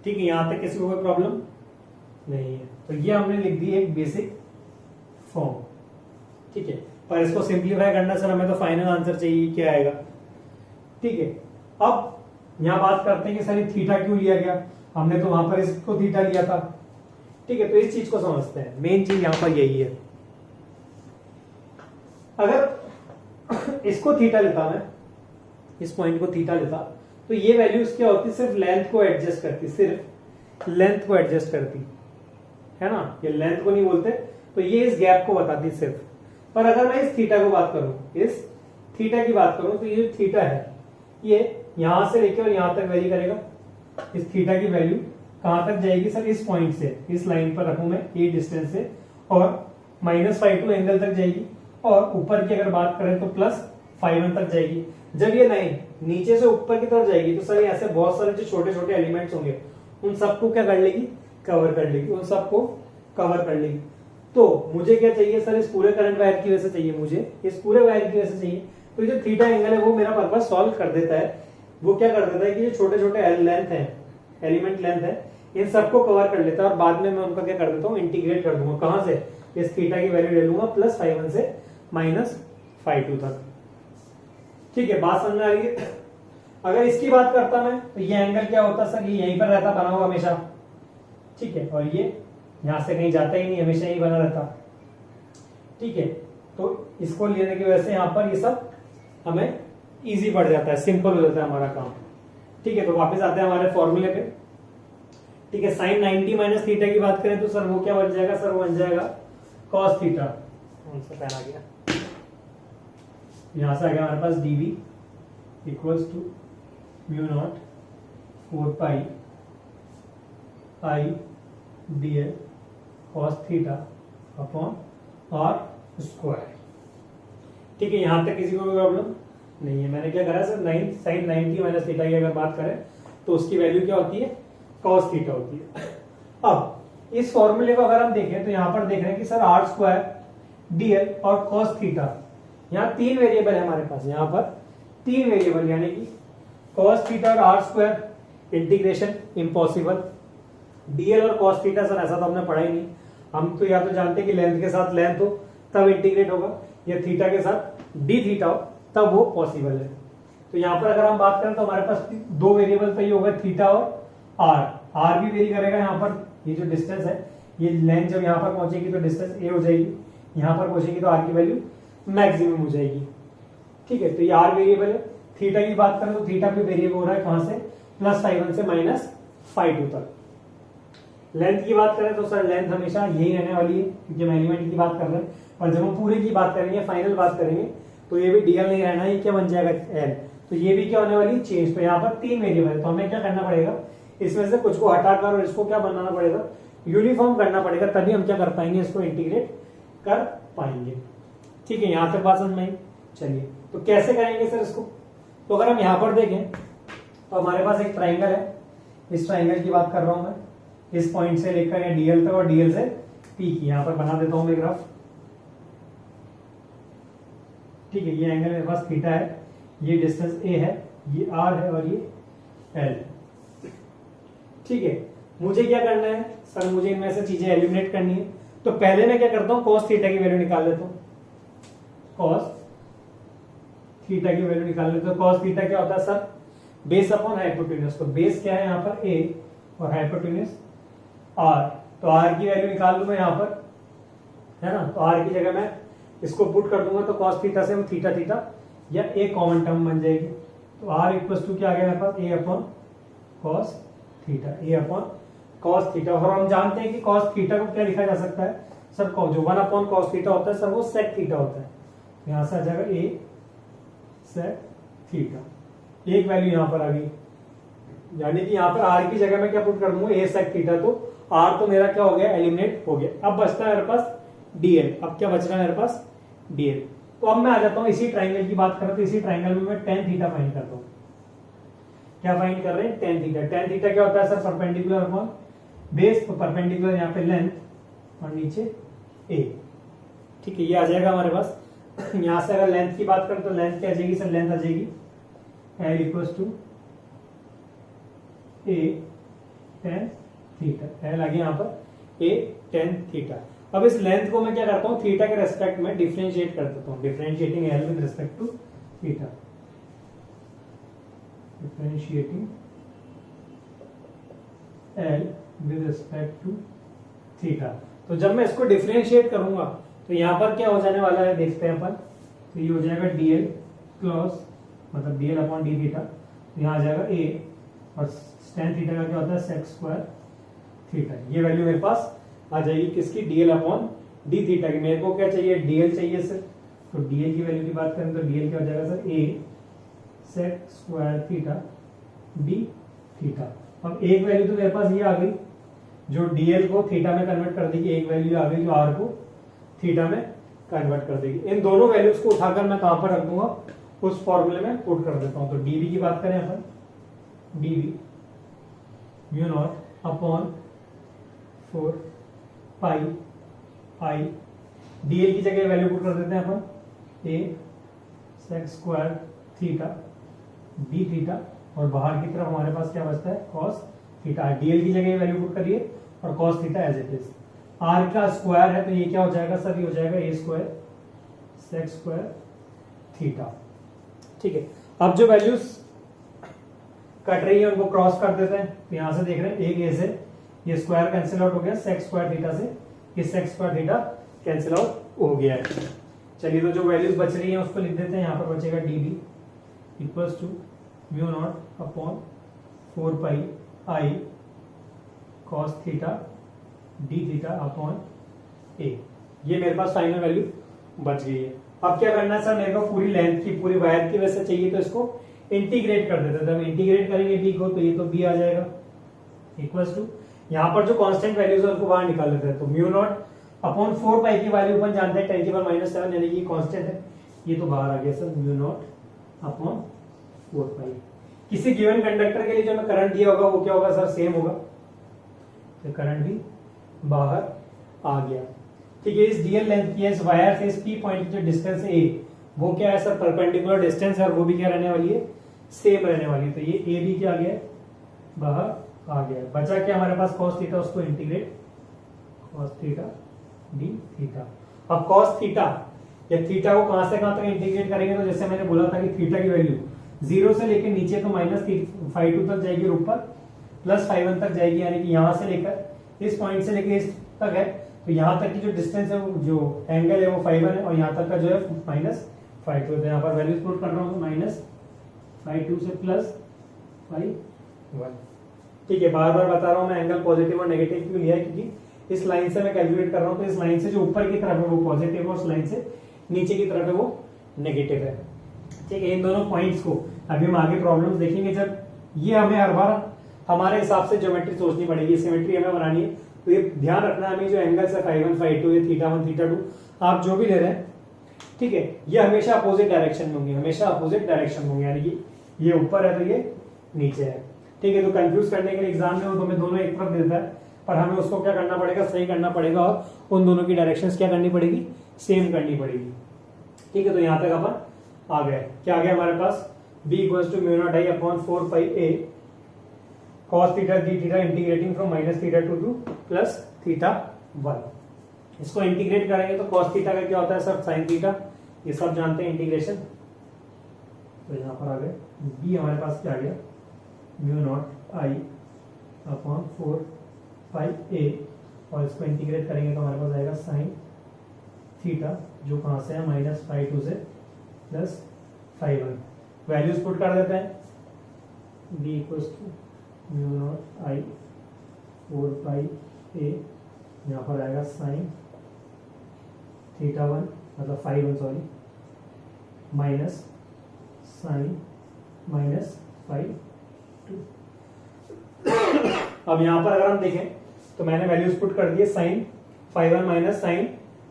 ठीक है। यहां तक किसी को कोई प्रॉब्लम नहीं है। तो ये हमने लिख दी एक बेसिक फॉर्म, ठीक है। पर इसको सिंप्लीफाई करना सर हमें तो फाइनल आंसर चाहिए, क्या आएगा, ठीक है। अब यहां बात करते हैं कि सर थीटा क्यों लिया गया? हमने तो वहां पर इसको थीटा लिया था, ठीक है। तो इस चीज को समझते हैं, मेन चीज यहां पर यही है। अगर इसको थीटा लेता मैं, इस पॉइंट को थीटा लेता, तो ये वैल्यूज क्या होती? सिर्फ लेंथ को एडजस्ट करती, सिर्फ लेंथ को एडजस्ट करती है ना, ये लेंथ को नहीं बोलते, तो ये इस गैप को बताती सिर्फ। पर अगर मैं इस थीटा को बात करूं, इस थीटा की बात करूं, तो ये जो थीटा है ये यहां से लेके और यहां तक वेरी करेगा। इस थीटा की वैल्यू कहां तक जाएगी सर? इस पॉइंट से, इस लाइन पर रखूं मैं ए डिस्टेंस से, और -φ2 एंगल तक जाएगी, और ऊपर की अगर बात करें तो +φ1 तक जाएगी। जब ये लाइन नीचे से ऊपर की तरफ जाएगी तो सर ऐसे बहुत सारे जो छोटे छोटे एलिमेंट्स होंगे उन सबको क्या कर लेगी? कवर कर लेगी, उन सबको कवर कर लेगी। तो मुझे क्या चाहिए सर? इस पूरे करंट वायर की वजह से चाहिए, मुझे इस पूरे वायर की वजह से चाहिए। तो जो थीटा एंगल है वो मेरा पर्पज सॉल्व कर देता है। वो क्या कर देता है कि जो छोटे छोटे लेंथ है, एलिमेंट लेंथ है, इन सबको कवर कर लेता है, और बाद में मैं उनका क्या कर देता हूँ? इंटीग्रेट कर दूंगा। कहां से? इस थीटा की वैल्यू ले लूंगा +φ1 से -φ2 तक, ठीक है। बात समझ आ रही है? अगर इसकी बात करता मैं तो ये एंगल क्या होता सर? ये यहीं पर रहता, बना हुआ हमेशा, ठीक है। और ये यहां से कहीं जाता ही नहीं, हमेशा यही बना रहता, ठीक है। तो इसको लेने की वजह से यहां पर ये सब हमें इजी पड़ जाता है, सिंपल हो जाता है हमारा काम, ठीक है। तो वापस आते हैं हमारे फॉर्मूले पे, ठीक है। साइन 90 माइनस थीटा की बात करें तो सर वो क्या बन जाएगा सर? वो बन जाएगा कॉस थीटा। कौन सा पेन आ गया? यहां से आ गया हमारे पास dv equals to μ0 4 pi i dl cos theta upon r square. ठीक है, यहां तक किसी को कोई प्रॉब्लम नहीं है। मैंने क्या करा सर, साइन 90 माइनस थीटा की अगर बात करें तो उसकी वैल्यू क्या होती है, कॉस थीटा होती है। अब इस फॉर्मूले को अगर हम देखें तो यहां पर देख रहे हैं कि सर आर स्क्वायर डीएल और कॉस थीटा, यहाँ 3 वेरिएबल है हमारे पास, यहाँ पर 3 वेरिएबल यानी कि कॉस थीटा और r square integration impossible. Dl और कॉस थीटा सर ऐसा तो हमने पढ़ा ही नहीं, हम तो या तो जानते हैं कि लेंथ के साथ लेंथ हो तब इंटीग्रेट होगा, या थीटा के साथ डी थीटा हो तब वो पॉसिबल है। तो यहाँ पर अगर हम बात करें तो हमारे पास 2 वेरिएबल तो ये होगा थीटा और आर भी वेरी करेगा। यहाँ पर ये जो डिस्टेंस है, ये लेंथ जब यहाँ पर पहुंचेगी तो डिस्टेंस ए हो जाएगी, यहाँ पर पहुंचेगी तो आर की वैल्यू मैक्सिमम हो जाएगी। ठीक है, तो ये आर वेरिएबल है। थीटा की बात करें तो थीटा भी वेरिएबल हो रहा है कहां से, +φ1 से -φ2 तक। लेंथ की बात करें तो सर लेंथ हमेशा यही रहने वाली है क्योंकि हम एलिमेंट की बात कर रहे हैं, और जब हम पूरे की बात करेंगे, फाइनल बात करेंगे, तो ये भी डीएल नहीं रहना, ये क्या बन जाएगा एल। तो ये भी क्या होने वाली चेंज। तो यहाँ पर 3 वेरिएबल है, तो हमें क्या करना पड़ेगा, इसमें से कुछ को हटाकर और इसको क्या बनाना पड़ेगा, यूनिफॉर्म करना पड़ेगा, तभी हम क्या कर पाएंगे, इसको इंटीग्रेट कर पाएंगे। ठीक है, यहां तक बात समझ में आई। चलिए, तो कैसे करेंगे सर इसको। तो अगर हम यहां पर देखें तो हमारे पास एक ट्राइंगल है, इस ट्राइंगल की बात कर रहा हूं मैं, इस पॉइंट से लेकर या डीएल तक और डीएल से पी की, यहां पर बना देता हूं मैं ग्राफ। ठीक है, ये एंगल मेरे पास थीटा है, ये डिस्टेंस ए है, ये आर है और ये एल। ठीक है, मुझे क्या करना है सर, मुझे इनमें से चीजें एलिमिनेट करनी है। तो पहले मैं क्या करता हूं, कॉस थीटा की वैल्यू निकाल लेता हूं, कॉस थीटा की वैल्यू निकाल लेते हैं। कॉस थीटा क्या होता है सर, बेस अपॉन हाइपोटेन्यूज। तो बेस क्या है यहाँ पर ए और हाइपोटेन्यूज आर, तो आर की वैल्यू निकाल लूंगा यहाँ पर, है ना। तो आर की जगह मैं इसको पुट कर दूंगा तो कॉस थीटा से वो थीटा थीटा या ए कॉमन टर्म बन जाएगी। तो आर इक्वल्स टू क्या आ गया मेरे पास, ए अपॉन कॉस थीटा, ए अपॉन कॉस थीटा। और हम जानते हैं कि कॉस थीटा को क्या लिखा जा सकता है सर, जो 1 अपॉन कॉस थीटा होता है सर वो सेक थीटा होता है। यहां से आ जाएगा ए सेक थीटा, एक वैल्यू यहां पर आ गई, यानी कि यहां पर आर की जगह मैं क्या पुट कर दूंगा, ए सेक थीटा। तो आर तो मेरा क्या हो गया, एलिमिनेट हो गया। अब बचता है मेरे पास डीएल। अब क्या बच रहा है मेरे पास, डीएल। तो अब मैं आ जाता हूं इसी ट्राइंगल की बात करें तो इसी ट्राइंगल में मैं टेन थीटा फाइंड करता हूं। क्या फाइंड कर रहे हैं, टेन थीटा। टेन थीटा क्या होता है सर, परपेंडिकुलर अपॉन बेस, तो परपेंडिकुलर यहाँ पे लेंथ और नीचे ए। ठीक है, ये आ जाएगा हमारे पास। यहां से अगर लेंथ की बात करें तो लेंथ क्या आ जाएगी सर, लेंथ आ जाएगी L equals to A tan theta. L आ गया यहाँ पर ए टेन थीटा। अब इस लेंथ को मैं क्या करता हूँ, थीटा के रेस्पेक्ट में डिफरेंशिएट कर देता हूँ, differentiating l with respect to theta, differentiating l with respect to theta. तो जब मैं इसको डिफरेंशिएट करूंगा तो यहां पर क्या हो जाने वाला है, देखते हैं अपन। तो ये हो जाएगा डीएल क्रॉस मतलब डीएल अपॉन डी थीटा, तो यहाँ आ जाएगा ए और टेन थीटा का क्या होता है, सेक स्क्वायर थीटा। ये वैल्यू मेरे पास आ जाएगी किसकी, डीएल अपॉन डी थीटा की। मेरे को क्या चाहिए, डीएल चाहिए सर। तो डीएल की वैल्यू की बात करें तो डीएल क्या हो जाएगा sir, A sec square theta D theta. अब एक वैल्यू तो मेरे पास ये आ गई जो डीएल को थीटा में कन्वर्ट कर देगी, एक वैल्यू आ गई जो आर को थीटा में कन्वर्ट कर देगी। इन दोनों वैल्यूज को उठाकर मैं कहां पर रख दूंगा, उस फॉर्मूले में पुट कर देता हूं। तो डीवी की बात करें अपन, DV mu naught upon 4 pi I, DL की जगह वैल्यू पुट कर देते हैं अपन, A sec square theta D theta, और बाहर की तरफ हमारे पास क्या बचता है, कॉस थीटा। डीएल की जगह वैल्यू पुट करिए और cos theta as it is. R का स्क्वायर है तो ये क्या हो जाएगा सर, ये हो जाएगा ए स्क्वायर सेक स्क्वायर थीटा। ठीक है, अब जो वैल्यूज कट रही है उनको क्रॉस कर देते हैं। तो यहां से देख रहे हैं एक ए से ये स्क्वायर कैंसिल आउट हो गया, सेक स्क्वायर थीटा से ये sec square theta cancel out हो गया है। चलिए, तो जो वैल्यूज बच रही है उसको लिख देते हैं। यहाँ पर बचेगा DB equals to mu naught upon 4 pi I cos theta D theta upon A. ये मेरे पास फाइनल वैल्यू बच गई है। अब क्या करना है सर, मेरे को पूरी लेंथ की, पूरी वायर की वजह से चाहिए तो इसको इंटीग्रेट कर देते हैं। जब इंटीग्रेट करेंगे बी को तो ये तो बी आ जाएगा इक्वल्स टू, यहाँ पर जो कांस्टेंट वैल्यूज है उनको बाहर निकाल लेते हैं। तो म्यू नॉट अपॉन 4 पाई की वैल्यू अपन जानते हैं 10⁻⁷ यानी कि कांस्टेंट है, ये तो बाहर आ गया सर, म्यू नॉट अपॉन 4 पाई। किसी गिवन कंडक्टर के लिए जो मैं करंट दिया होगा वो क्या होगा सर, सेम होगा, तो करंट भी बाहर आ गया। ठीक है, इस डीएल लेंथ की इस वायर से इस पी पॉइंट की जो डिस्टेंस है ए, वो क्या है सर, परपेंडिकुलर डिस्टेंस है, और वो भी क्या रहने वाली है, सेम रहने वाली है। तो ये ए भी क्या आ गया, बाहर आ गया। बचा क्या हमारे पास, cos थीटा, उसको integrate cos theta D theta. अब cos थीटा या थीटा को कहां से कहां तक इंटीग्रेट करेंगे, तो जैसे मैंने बोला था कि थीटा की वैल्यू 0 से लेकर नीचे तो -5 तक जाएगी, और ऊपर +5 तक जाएगी, यानी कि यहां से लेकर इस पॉइंट से लेकर इस तक है, तो यहां तक की जो डिस्टेंस है, वो जो एंगल है वो 5 है, और यहां तक का जो है -5। तो यहाँ पर वैल्यूज पुट कर रहा हूँ, -5 से +5। ठीक है, बार बार बता रहा हूँ मैं, एंगल पॉजिटिव और नेगेटिव क्यों लिया है, क्योंकि इस लाइन से मैं कैलकुलेट कर रहा हूँ, तो इस लाइन से जो ऊपर की तरफ है वो पॉजिटिव है, और उस लाइन से नीचे की तरफ है वो नेगेटिव है। ठीक है, इन दोनों पॉइंट्स को अभी हम आगे प्रॉब्लम्स देखेंगे, जब ये हमें हर बार हमारे हिसाब से ज्योमेट्री सोचनी पड़ेगी, सिमेट्री हमें बनानी है। तो ये ध्यान रखना, हमें जो एंगल्स है ϕ1 ϕ2 ये θ1 θ2 आप जो भी ले रहे हैं, ठीक है, ये हमेशा अपोजिट डायरेक्शन में होंगे, हमेशा अपोजिट डायरेक्शन में होंगे, यानी कि ये ऊपर है तो ये नीचे है। ठीक है, तो कंफ्यूज करने के लिए एग्जाम में वो तुम्हें दोनों एक तरफ देता है, पर हमें उसको क्या करना पड़ेगा, सही करना पड़ेगा, और उन दोनों की डायरेक्शंस क्या करनी पड़ेगी, सेम करनी पड़ेगी। ठीक है, तो यहां तक अपन आ गए। क्या आ गया हमारे पास, b = μ0I upon 4 pi a cos theta D theta integrating from -θ2 to +θ1। इसको इंटीग्रेट करेंगे तो cos थीटा का क्या होता है सर, sin थीटा, ये सब जानते हैं इंटीग्रेशन। तो यहाँ पर आ गए b हमारे पास क्या आ गया, μ0I अपॉन 4 पाई a, और इसको इंटीग्रेट करेंगे तो हमारे पास आएगा sin थीटा, जो कहां से है, -ϕ2 से +ϕ1। वैल्यूज पुट कर देते हैं, b = μ0I 4 पाई a, यहाँ पर आएगा sin θ1 मतलब ϕ1 सॉरी, माइनस sin -ϕ2। अब यहाँ पर अगर हम देखें तो मैंने वैल्यूज पुट कर दिए, sin ϕ1 माइनस sin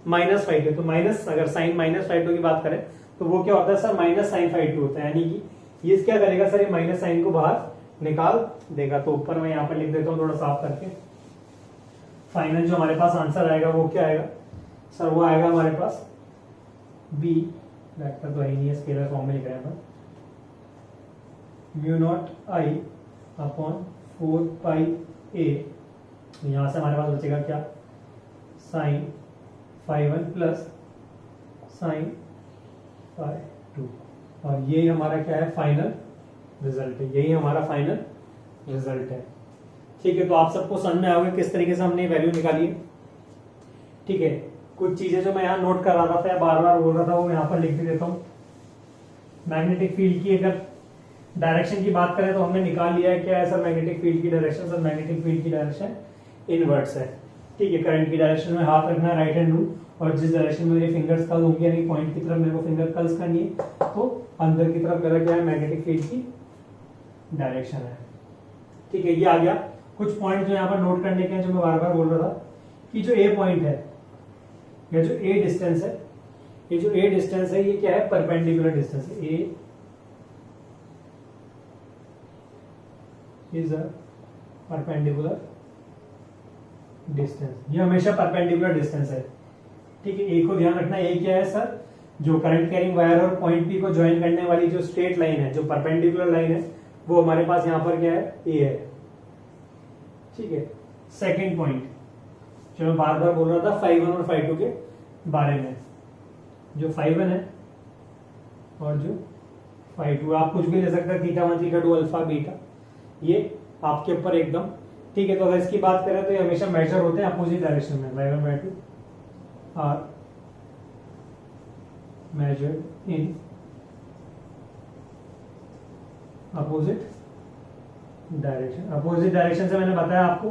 -ϕ2। तो माइनस, अगर sin -ϕ2 की बात करें तो वो क्या होता है सर, -sin ϕ2 होता है, यानी कि ये क्या करेगा सर, ये माइनस साइन को बाहर निकाल देगा। तो ऊपर मैं यहाँ पर लिख देता हूँ थोड़ा साफ करके, फाइनल जो हमारे पास आंसर आएगा वो क्या आएगा सर, वो आएगा हमारे पास b, वेक्टर तो है नहीं है, स्केलर फॉर्म में लिख रहे हैं, μ0I अपॉन 4 पाई a, यहां से हमारे पास बचेगा क्या, sin ϕ1 प्लस sin ϕ2, और यही हमारा क्या है, फाइनल रिजल्ट है, यही हमारा फाइनल रिजल्ट है। ठीक है, तो आप सबको समझ में आओगे किस तरीके से हमने वैल्यू निकाली है। ठीक है, कुछ चीजें जो मैं यहाँ नोट कर रहा था या बार बार बोल रहा था वो यहाँ पर लिख भी देता हूँ। मैग्नेटिक फील्ड की अगर डायरेक्शन की बात करें तो हमने निकाल लिया है क्या है सर, मैग्नेटिक फील्ड की डायरेक्शन, सर मैग्नेटिक फील्ड की डायरेक्शन इनवर्ट्स है। ठीक है, करंट की डायरेक्शन में हाथ रखना है राइट हैंड रूल, और जिस डायरेक्शन में मेरे फिंगर्स कर्ल होंगे, यानी पॉइंट की तरफ मेरे को फिंगर कर्ल्स करनी है, तो अंदर की तरफ मेरा क्या है, मैग्नेटिक फील्ड की डायरेक्शन है। ठीक है, ये आ गया। कुछ पॉइंट जो यहाँ पर नोट करने के हैं, जो मैं बार बार बोल रहा था कि जो ए पॉइंट है या जो ए डिस्टेंस है, ये जो ए डिस्टेंस है ये क्या है, परपेंडिकुलर डिस्टेंस है। ए इज अ परपेंडिकुलर डिस्टेंस, ये हमेशा परपेंडिकुलर डिस्टेंस है। ठीक है, ए को ध्यान रखना, ए क्या है सर, जो करंट कैरिंग वायर और पॉइंट पी को ज्वाइन करने वाली जो स्ट्रेट लाइन है, जो परपेंडिकुलर लाइन है, वो हमारे पास यहाँ पर क्या है, ए है। ठीक है, सेकंड पॉइंट जो मैं बार बार बोल रहा था ϕ1 और ϕ2 के बारे में, जो ϕ1 है और जो ϕ2, आप कुछ भी ले सकते हैं, θ1 θ2 अल्फा बीटा, ये आपके ऊपर एकदम। ठीक है, तो अगर इसकी बात करें तो ये हमेशा मेजर होते हैं अपोजिट डायरेक्शन में, ϕ1 ϕ2 are measured in opposite direction. Opposite direction से मैंने बताया आपको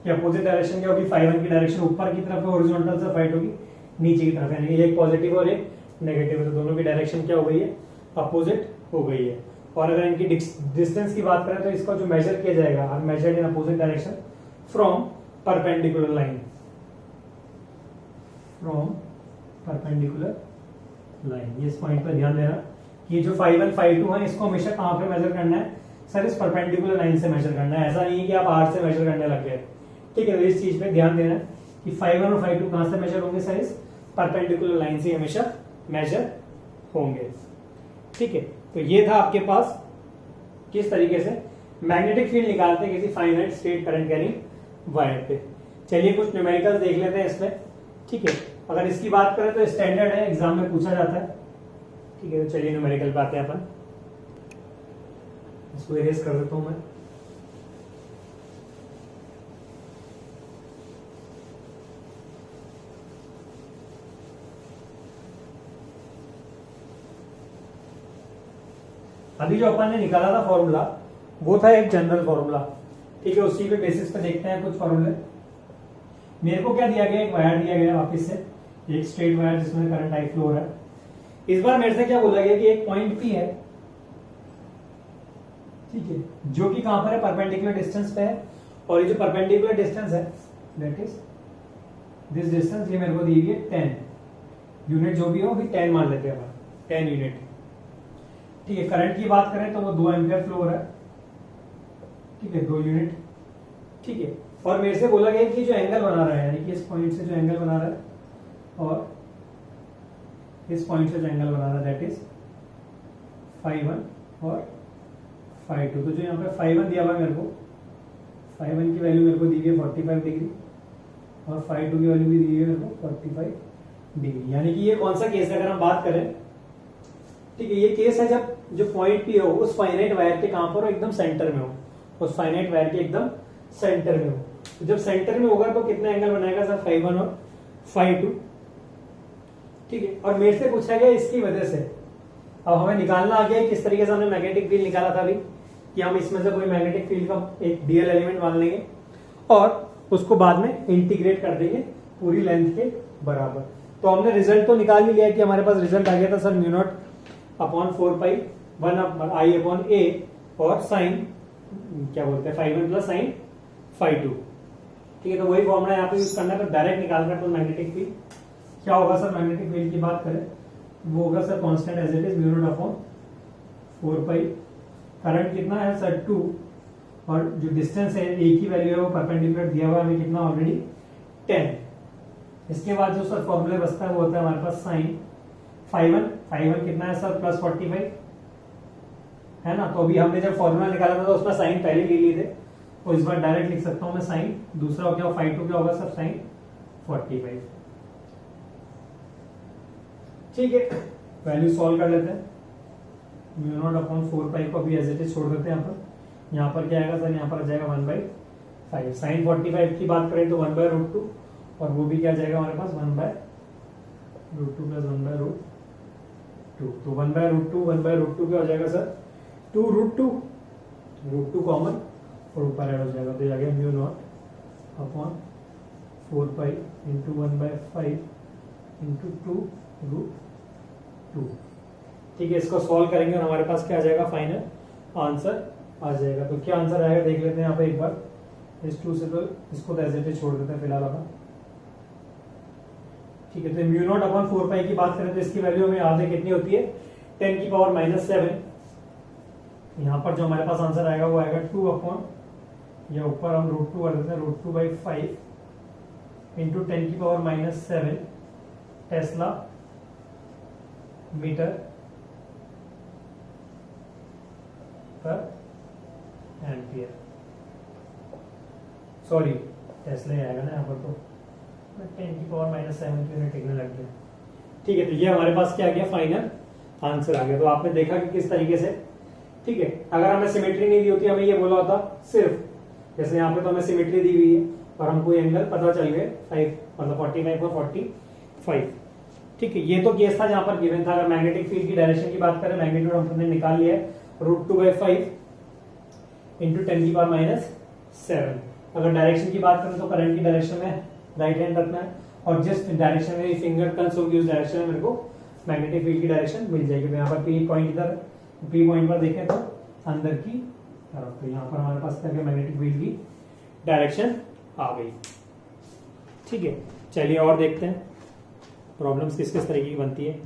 कि अपोजिट डायरेक्शन क्या होगी, ϕ1 की डायरेक्शन ऊपर की तरफ है हॉरिजॉन्टल से, ϕ2 की नीचे की तरफ है, यानी एक पॉजिटिव और एक नेगेटिव है, तो दोनों की डायरेक्शन क्या हो गई है, अपोजिट हो गई है। और अगर इनकी डिस्टेंस की बात करें तो इसका जो मेजर किया जाएगा, measured in opposite direction from perpendicular line. From perpendicular line. ये इस पॉइंट पर ध्यान देना कि जो φ1 φ2 है इसको हमेशा कहां पे मेजर करना है सर, इस परपेंडिकुलर लाइन से मेजर करना है। ऐसा नहीं है कि आप आर से मेजर करने लग गए, ठीक है। तो इस चीज पे ध्यान देना है कि φ1 और φ2 कहां से मेजर होंगे सर, इस परपेंडिकुलर लाइन से हमेशा मेजर होंगे, ठीक है। तो ये था आपके पास किस तरीके से मैग्नेटिक फील्ड निकालते हैं किसी finite state current carrying wire पे। चलिए कुछ न्यूमेरिकल्स देख लेते हैं इसमें, ठीक है। अगर इसकी बात करें तो स्टैंडर्ड है, एग्जाम में पूछा जाता है, ठीक है। तो चलिए न्यूमेरिकल पे आते हैं अपन। इसको इरेज कर देता हूं मैं। अभी जो अपन ने निकाला था फॉर्मूला वो था एक जनरल फॉर्मूला, ठीक है। उसी पे बेसिस पे देखते हैं कुछ फॉर्मूले। मेरे को क्या दिया गया, एक वायर दिया गया वापस से, एक स्ट्रेट वायर जिसमें करंट आई फ्लो हो रहा है। इस बार मेरे से क्या बोला गया कि एक पॉइंट पी है, ठीक है, जो कि कहां पर है, परपेंडिकुलर डिस्टेंस पे है। और ये जो परपेंडिकुलर डिस्टेंस है दैट इज दिस डिस्टेंस, ये मेरे को दी हुई है 10 यूनिट, जो भी हो भी 10 मान लेते हैं, 10 यूनिट, ठीक है। करंट की बात करें तो वो 2 एम्पियर फ्लो हो रहा है, ठीक है, 2 यूनिट, ठीक है। और मेरे से बोला गया कि जो एंगल बना रहा है, यानी कि इस पॉइंट से जो एंगल बना रहा है और इस पॉइंट से जो एंगल बना रहा है दैट इज φ1 और φ2। तो जो यहाँ पे φ1 दिया हुआ है मेरे को, φ1 की वैल्यू मेरे को दी हुई है 45 डिग्री और φ2 की वैल्यू भी दी हुई है मेरे को 45 डिग्री। यानी कि ये कौन सा केस है, अगर हम बात करें, ठीक है, ये केस है जब जो पॉइंट पी हो उस फाइनाइट वायर के कहां पर हो, एकदम सेंटर में हो, उस फाइनाइट वायर के एकदम सेंटर में हो। तो जब सेंटर में होगा तो कितना एंगल बनाएगा सर, φ1 और φ2, ठीक है। और मेरे से पूछा गया इसकी वजह से, अब हमें निकालना आ गया किस तरीके से हमने मैग्नेटिक फील्ड निकाला था अभी, कि हम इसमें से कोई मैग्नेटिक फील्ड का एक डीएल एलिमेंट मान लेंगे और उसको बाद में इंटीग्रेट कर देंगे पूरी लेंथ के बराबर। तो हमने रिजल्ट तो निकाल ही लिया कि हमारे पास रिजल्ट आ गया था sir μ0 upon 4 pi 1 upon a और साइन क्या बोलते हैं φ1 प्लस साइन φ2, ठीक है। तो वही फॉर्मूला यहाँ पे यूज करना है। तो डायरेक्ट निकाल कर तो मैग्नेटिक फील्ड क्या होगा सर, मैग्नेटिक फील्ड की बात करें वो होगा sir constant as it is μ0 upon 4 pi. Current कितना है सर 2, और जो डिस्टेंस है ए की वैल्यू है वो परपेंडिकुलर दिया हुआ है हमें कितना ऑलरेडी 10। इसके बाद जो सर फॉर्मूला बचता है वो होता है हमारे पास साइन φ1 कितना है सर प्लस 45 है ना। तो अभी हमने जब फॉर्मूला निकाला था तो उसमें साइन पहले ले लिए थे, तो इस बार डायरेक्ट लिख सकता हूं मैं साइन। दूसरा क्या φ2 क्या होगा सर, साइन 45, ठीक है। वैल्यू सॉल्व कर लेते हैं। μ0 अपॉन 4 पाई को अभी एज इट इज छोड़ देते हैं यहाँ पर। यहाँ पर क्या आएगा सर, यहाँ पर आ जाएगा 1/5। साइन 45 की बात करें तो 1/√2 और वो भी क्या जाएगा हमारे पास 1/√2 प्लस 1/√2। तो 1/√2 1/√2 क्या हो जाएगा सर 2√2, √2 कॉमन और ऊपर ऐड हो जाएगा, तो आ गया μ0 अपॉन 4 पाई इंटू 1/5 इंटू 2√2, ठीक है। इसको सॉल्व करेंगे और हमारे पास क्या आ जाएगा, फाइनल आंसर आ जाएगा। तो क्या आंसर आएगा देख लेते हैं यहाँ पे एक बार। इस 2 से तो इसको तो एज इट इज छोड़ देते हैं फिलहाल अपन, ठीक है। तो μ0 अपॉन 4 पाई की बात करें तो इसकी वैल्यू हमें याद है कितनी होती है, 10 की पावर -7। यहाँ पर जो हमारे पास आंसर आएगा वो आएगा 2 अपॉन, या ऊपर हम √2 कर देते हैं, √2/5 इंटू 10 की पावर -7 टेस्ला मीटर पर एम्पियर। सॉरी टेस्ला ही आएगा ना यहाँ पर, तो 10 की पावर -7 की यूनिट लिखने लग गया, ठीक है। तो ये हमारे पास क्या आ गया, फाइनल आंसर आ गया। तो आपने देखा कि किस तरीके से, ठीक है। अगर हमें सिमेट्री नहीं दी होती, हमें ये बोला होता सिर्फ, जैसे यहाँ पे तो हमें सिमेट्री दी हुई है और हमको एंगल पता चल गए 5 मतलब 45 और 45, ठीक है। ये तो केस था जहां पर गिवन था। अगर मैग्नेटिक फील्ड की डायरेक्शन की बात करें, मैग्नीट्यूड हमने निकाल लिया है √2/5 इंटू 10 की पावर -7। अगर डायरेक्शन की बात करें तो करंट की डायरेक्शन में राइट हैंड रखना है और जिस डायरेक्शन में फिंगर टर्न्स होगी उस डायरेक्शन में मेरे को मैग्नेटिक फील्ड की डायरेक्शन मिल जाएगी। तो यहाँ पर पी पॉइंट इधर, पी पॉइंट पर देखें तो अंदर की तरफ, तो यहाँ पर हमारे पास क्या मैग्नेटिक फील्ड की डायरेक्शन आ गई, ठीक है। चलिए और देखते हैं। प्रॉब्लम्स किस किस तरीके की बनती है।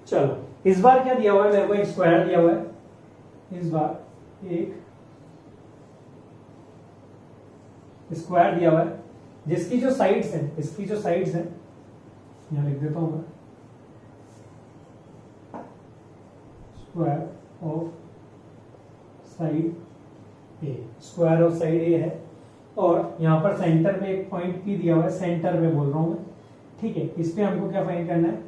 चलो इस बार क्या दिया हुआ है, मेरे को एक स्क्वायर दिया हुआ है। इस बार एक स्क्वायर दिया हुआ है जिसकी जो साइड्स हैं, इसकी जो साइड्स हैं यहां लिख देता हूं मैं, square of side A, square of side A है, और यहां पर सेंटर में एक पॉइंट पी दिया हुआ है, सेंटर में बोल रहा हूं मैं, ठीक है। इस पे हमको क्या फाइंड करना है,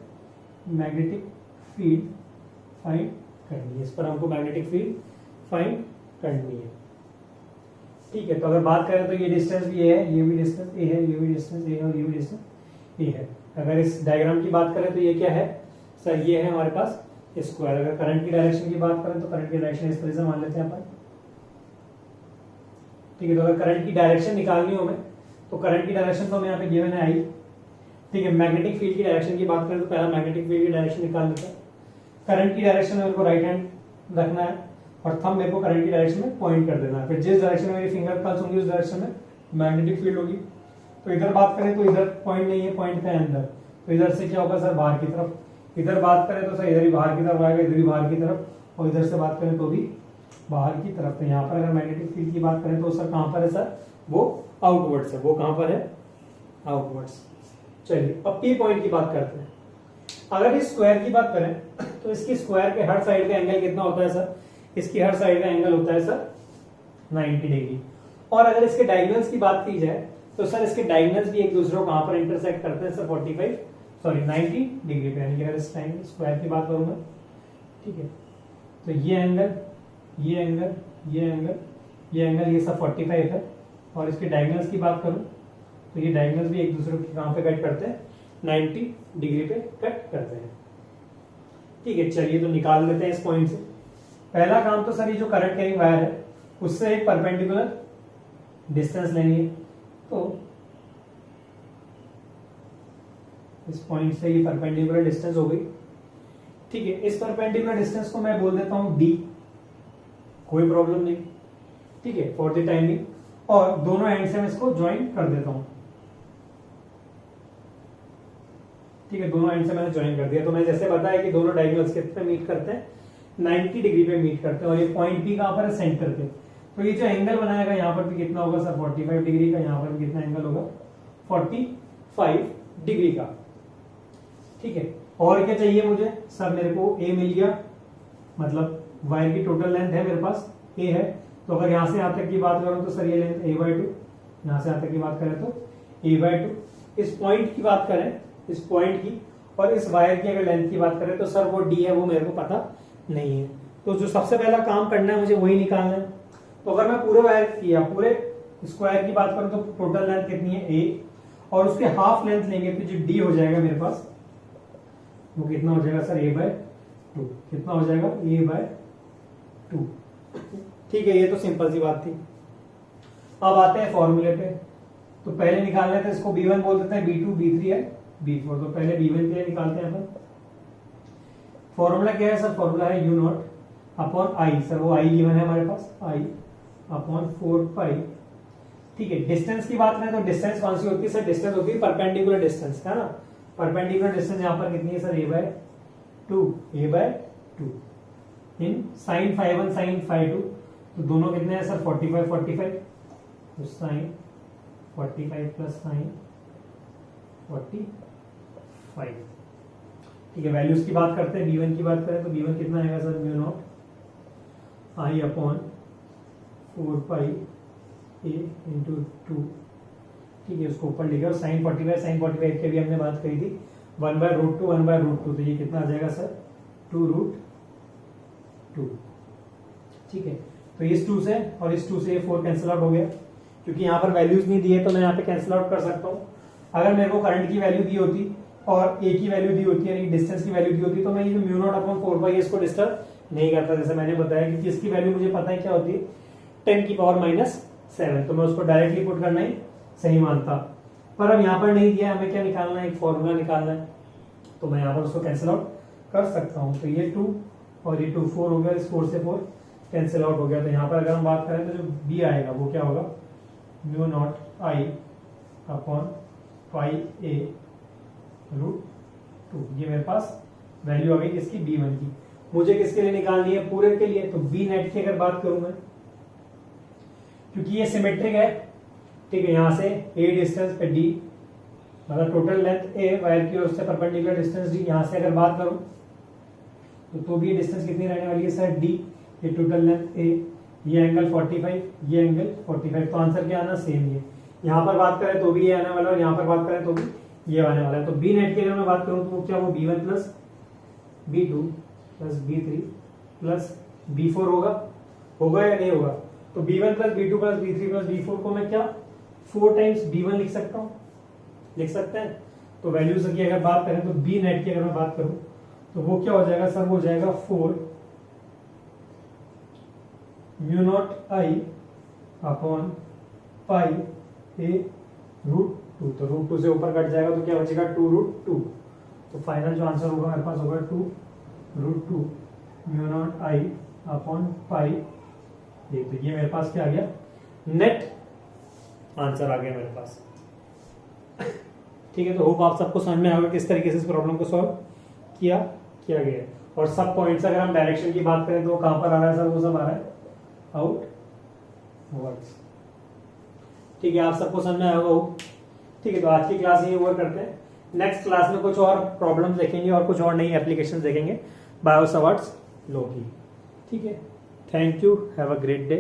मैग्नेटिक फील्ड फाइंड करनी है। इस पर हमको मैग्नेटिक फील्ड फाइंड करनी है, ठीक है। तो अगर बात करें तो ये डिस्टेंस भी ए है, ये भी डिस्टेंस ए है, ये भी डिस्टेंस ए है, और ये भी डिस्टेंस ए है। अगर इस डायग्राम की बात करें तो ये क्या है सर, ये है हमारे पास स्क्वायर। अगर करंट की डायरेक्शन की बात करें तो करंट की डायरेक्शन इस तरह से मान लेते हैं अपन, ठीक है। तो अगर करंट की डायरेक्शन निकालनी हो हमें, तो करंट की डायरेक्शन तो हमें यहाँ पे गिवन है आई, ठीक है। मैग्नेटिक फील्ड की डायरेक्शन की बात करें तो पहला मैग्नेटिक फील्ड की डायरेक्शन निकाल लेते हैं। करंट की डायरेक्शन में मेरे को राइट हैंड रखना है और थंब मेरे को करंट की डायरेक्शन में पॉइंट कर देना है। फिर जिस डायरेक्शन में मेरी फिंगर कर्ल्स होंगी उस डायरेक्शन में मैग्नेटिक फील्ड होगी। तो इधर बात करें तो इधर पॉइंट नहीं है, पॉइंट का है अंदर, तो इधर से क्या होगा सर, बाहर की तरफ। इधर बात करें तो सर इधर ही बाहर की तरफ आएगा, इधर ही बाहर की तरफ, और इधर से बात करें तो भी बाहर की तरफ। तो यहाँ पर अगर मैग्नेटिक फील्ड की बात करें तो सर कहां पर है सर, वो आउटवर्ड्स है। वो कहां पर है, आउटवर्ड्स। चलिए अब पी पॉइंट की बात करते हैं। अगर इस स्क्वायर की बात करें तो इसकी स्क्वायर के हर साइड का एंगल कितना होता है सर, इसकी हर साइड का एंगल होता है सर 90 डिग्री। और अगर इसके डायगोनल्स की बात की जाए तो सर इसके डायगोनल्स भी एक दूसरे को कहां पर इंटरसेक्ट करते हैं सर, 90 डिग्री पे। यानी कि अगर इस स्क्वायर की बात करूं मैं, ठीक है, तो ये एंगल, ये एंगल, ये एंगल, ये एंगल, ये सब 45 है। और इसके डायगोनल्स की बात करूं तो ये डायगोनल्स भी एक दूसरे को कहां पे कट करते हैं, 90 डिग्री पे कट करते हैं, ठीक है। चलिए तो निकाल लेते हैं इस पॉइंट से। पहला काम तो सर ये जो करंट कैरिंग वायर है उससे एक परपेंडिकुलर डिस्टेंस लेनी है। तो इस पॉइंट से ये परपेंडिकुलर डिस्टेंस हो गई, ठीक है। इस परपेंडिकुलर डिस्टेंस को मैं बोल देता हूं डी, कोई प्रॉब्लम नहीं, ठीक है, फॉर द टाइमिंग। और दोनों एंड से मैं इसको ज्वाइन कर देता हूं, ठीक है। दोनों एंड से मैंने ज्वाइन कर दिया। तो मैं जैसे बताया कि दोनों डायगोनल्स कितने मीट करते हैं, 90 डिग्री पे मीट करते हैं। और ये पॉइंट पी कहां पर है, सेंटर पे। तो ये जो एंगल बनाएगा यहाँ पर भी कितना होगा सर, 45 डिग्री का। यहाँ पर भी कितना एंगल होगा, 45 डिग्री का, ठीक है। और क्या चाहिए मुझे सर, मेरे को ए मिल गया, मतलब वायर की टोटल लेंथ है मेरे पास ए है। तो अगर यहां से यहां तक की बात करूं तो सर ये लेंथ a/2, यहां से यहां तक की बात करें तो a/2। इस पॉइंट की बात करें, इस पॉइंट की, और इस वायर की अगर लेंथ की बात करें तो सर वो डी है, वो मेरे को पता नहीं है। तो जो सबसे पहला काम करना है मुझे वही निकालना है। तो अगर मैं पूरे वायर की या पूरे स्क्वायर की बात करूं तो टोटल लेंथ कितनी है a, और उसके हाफ लेंथ लेंगे तो जो डी हो जाएगा मेरे पास वो कितना हो जाएगा सर, a/2। कितना हो जाएगा, a/2, ठीक है। ये तो सिंपल सी बात थी। अब आते हैं फॉर्मूले पे। तो पहले निकाल लेते हैं इसको, b1 बोल देते हैं, b2, b3 है, b4। तो पहले b1 के लिए निकालते हैं अपन। फॉर्मूला क्या है सर, फॉर्मूला है u not upon I. Sir वो आई गिवन है हमारे पास, आई अपॉन 4 ठीक है। डिस्टेंस की बात करें तो डिस्टेंस कौन सी होती है सर, डिस्टेंस होती है परपेंडिकुलर डिस्टेंस, है ना। परपेंडिकुलर डिस्टेंस यहाँ पर कितनी है सर, a/2 इन साइन φ1 साइन φ2। तो दोनों कितने हैं सर, 45 तो साइन 45 प्लस साइन 45, ठीक है। वैल्यूज की बात करते हैं, b1 की बात करें तो b1 कितना आएगा sir, mu naught I upon 4 a into 2, ठीक है। उसको ऊपर लिखा, और साइन 45 की भी हमने बात करी थी, 1/√2 1/√2। तो ये कितना आ जाएगा सर, 2√2, ठीक है। तो इस 2 से और इस 2 से ये 4 कैंसिल आउट हो गया, क्योंकि यहाँ पर वैल्यूज नहीं दी है तो मैं यहाँ पे कैंसिल आउट कर सकता हूँ। अगर मेरे को करंट की वैल्यू दी होती और ए की वैल्यू दी होती, यानी डिस्टेंस की वैल्यू दी होती, तो मैं ये म्यू नॉट अपॉन 4 इसको डिस्टर्ब नहीं करता। जैसे मैंने बताया कि इसकी वैल्यू मुझे पता है क्या होती है, 10⁻⁷ तो मैं उसको डायरेक्टली पुट करना ही सही मानता। पर अब यहाँ पर नहीं दिया, हमें क्या निकालना है, एक फॉर्मूला निकालना है। तो मैं यहाँ पर उसको कैंसिल आउट कर सकता हूँ। तो ये 2 और ये 2, 4 हो गया, इस 4 से 4 कैंसिल आउट हो गया। तो यहाँ पर अगर हम बात करें तो जो बी आएगा वो क्या होगा, म्यू नॉट आई अपॉन पाई ए रूट 2। ये मेरे पास वैल्यू आ गई किसकी, B1 की। मुझे किसके लिए निकालनी है, पूरे के लिए। तो बी नेट की अगर बात करूं मैं, क्योंकि ये सिमेट्रिक है, ठीक है, यहां से ए डिस्टेंस पे डी, मतलब टोटल लेंथ ए, वायर की ओर से परपेंडिकुलर डिस्टेंस डी। यहां से अगर बात करूं तो भी डिस्टेंस कितनी रहने वाली है सर, डी। ये टोटल लेंथ ए, ये एंगल 45, ये एंगल 45। तो आंसर क्या आना, सेम। ये यहां पर बात करें तो भी ये आने वाला है और यहां पर बात करें तो भी ये आने वाला है। तो बी नेट की अगर मैं बात करूं तो क्या वो B1 plus B2 plus B3 plus B4 होगा या नहीं होगा। तो B1 plus B2 plus B3 plus B4 को मैं क्या 4 टाइम्स B1 लिख सकता हूं, लिख सकते हैं। तो वैल्यूज की अगर बात करें तो बी नेट की अगर मैं बात करूं तो वो क्या हो जाएगा सर, वो हो जाएगा 4 म्यू नॉट आई अपॉन पाई ए रूट 2। तो रूट 2 से ऊपर कट जाएगा तो क्या बचेगा, 2 रूट 2। तो फाइनल जो आंसर होगा मेरे पास होगा 2 रूट 2 म्यू नॉट आई अपॉन पाई ए। तो ये मेरे पास क्या आ गया, नेट आंसर आ गया मेरे पास। ठीक है, तो होप आप सबको समझ में आएगा किस तरीके से इस प्रॉब्लम को सॉल्व किया गया है। और सब पॉइंट्स अगर हम डायरेक्शन की बात करें तो कहां पर आ रहा है सर, वो सब आ रहा है आउटवर्ड्स। ठीक है, आप सबको समझ में आएगा होप। ठीक है, तो आज की क्लास ये ओवर करते हैं। नेक्स्ट क्लास में कुछ और प्रॉब्लम्स देखेंगे और कुछ और नई एप्लीकेशंस देखेंगे बायो सवार्ट्स लॉ की। ठीक है, thank you, have a great day.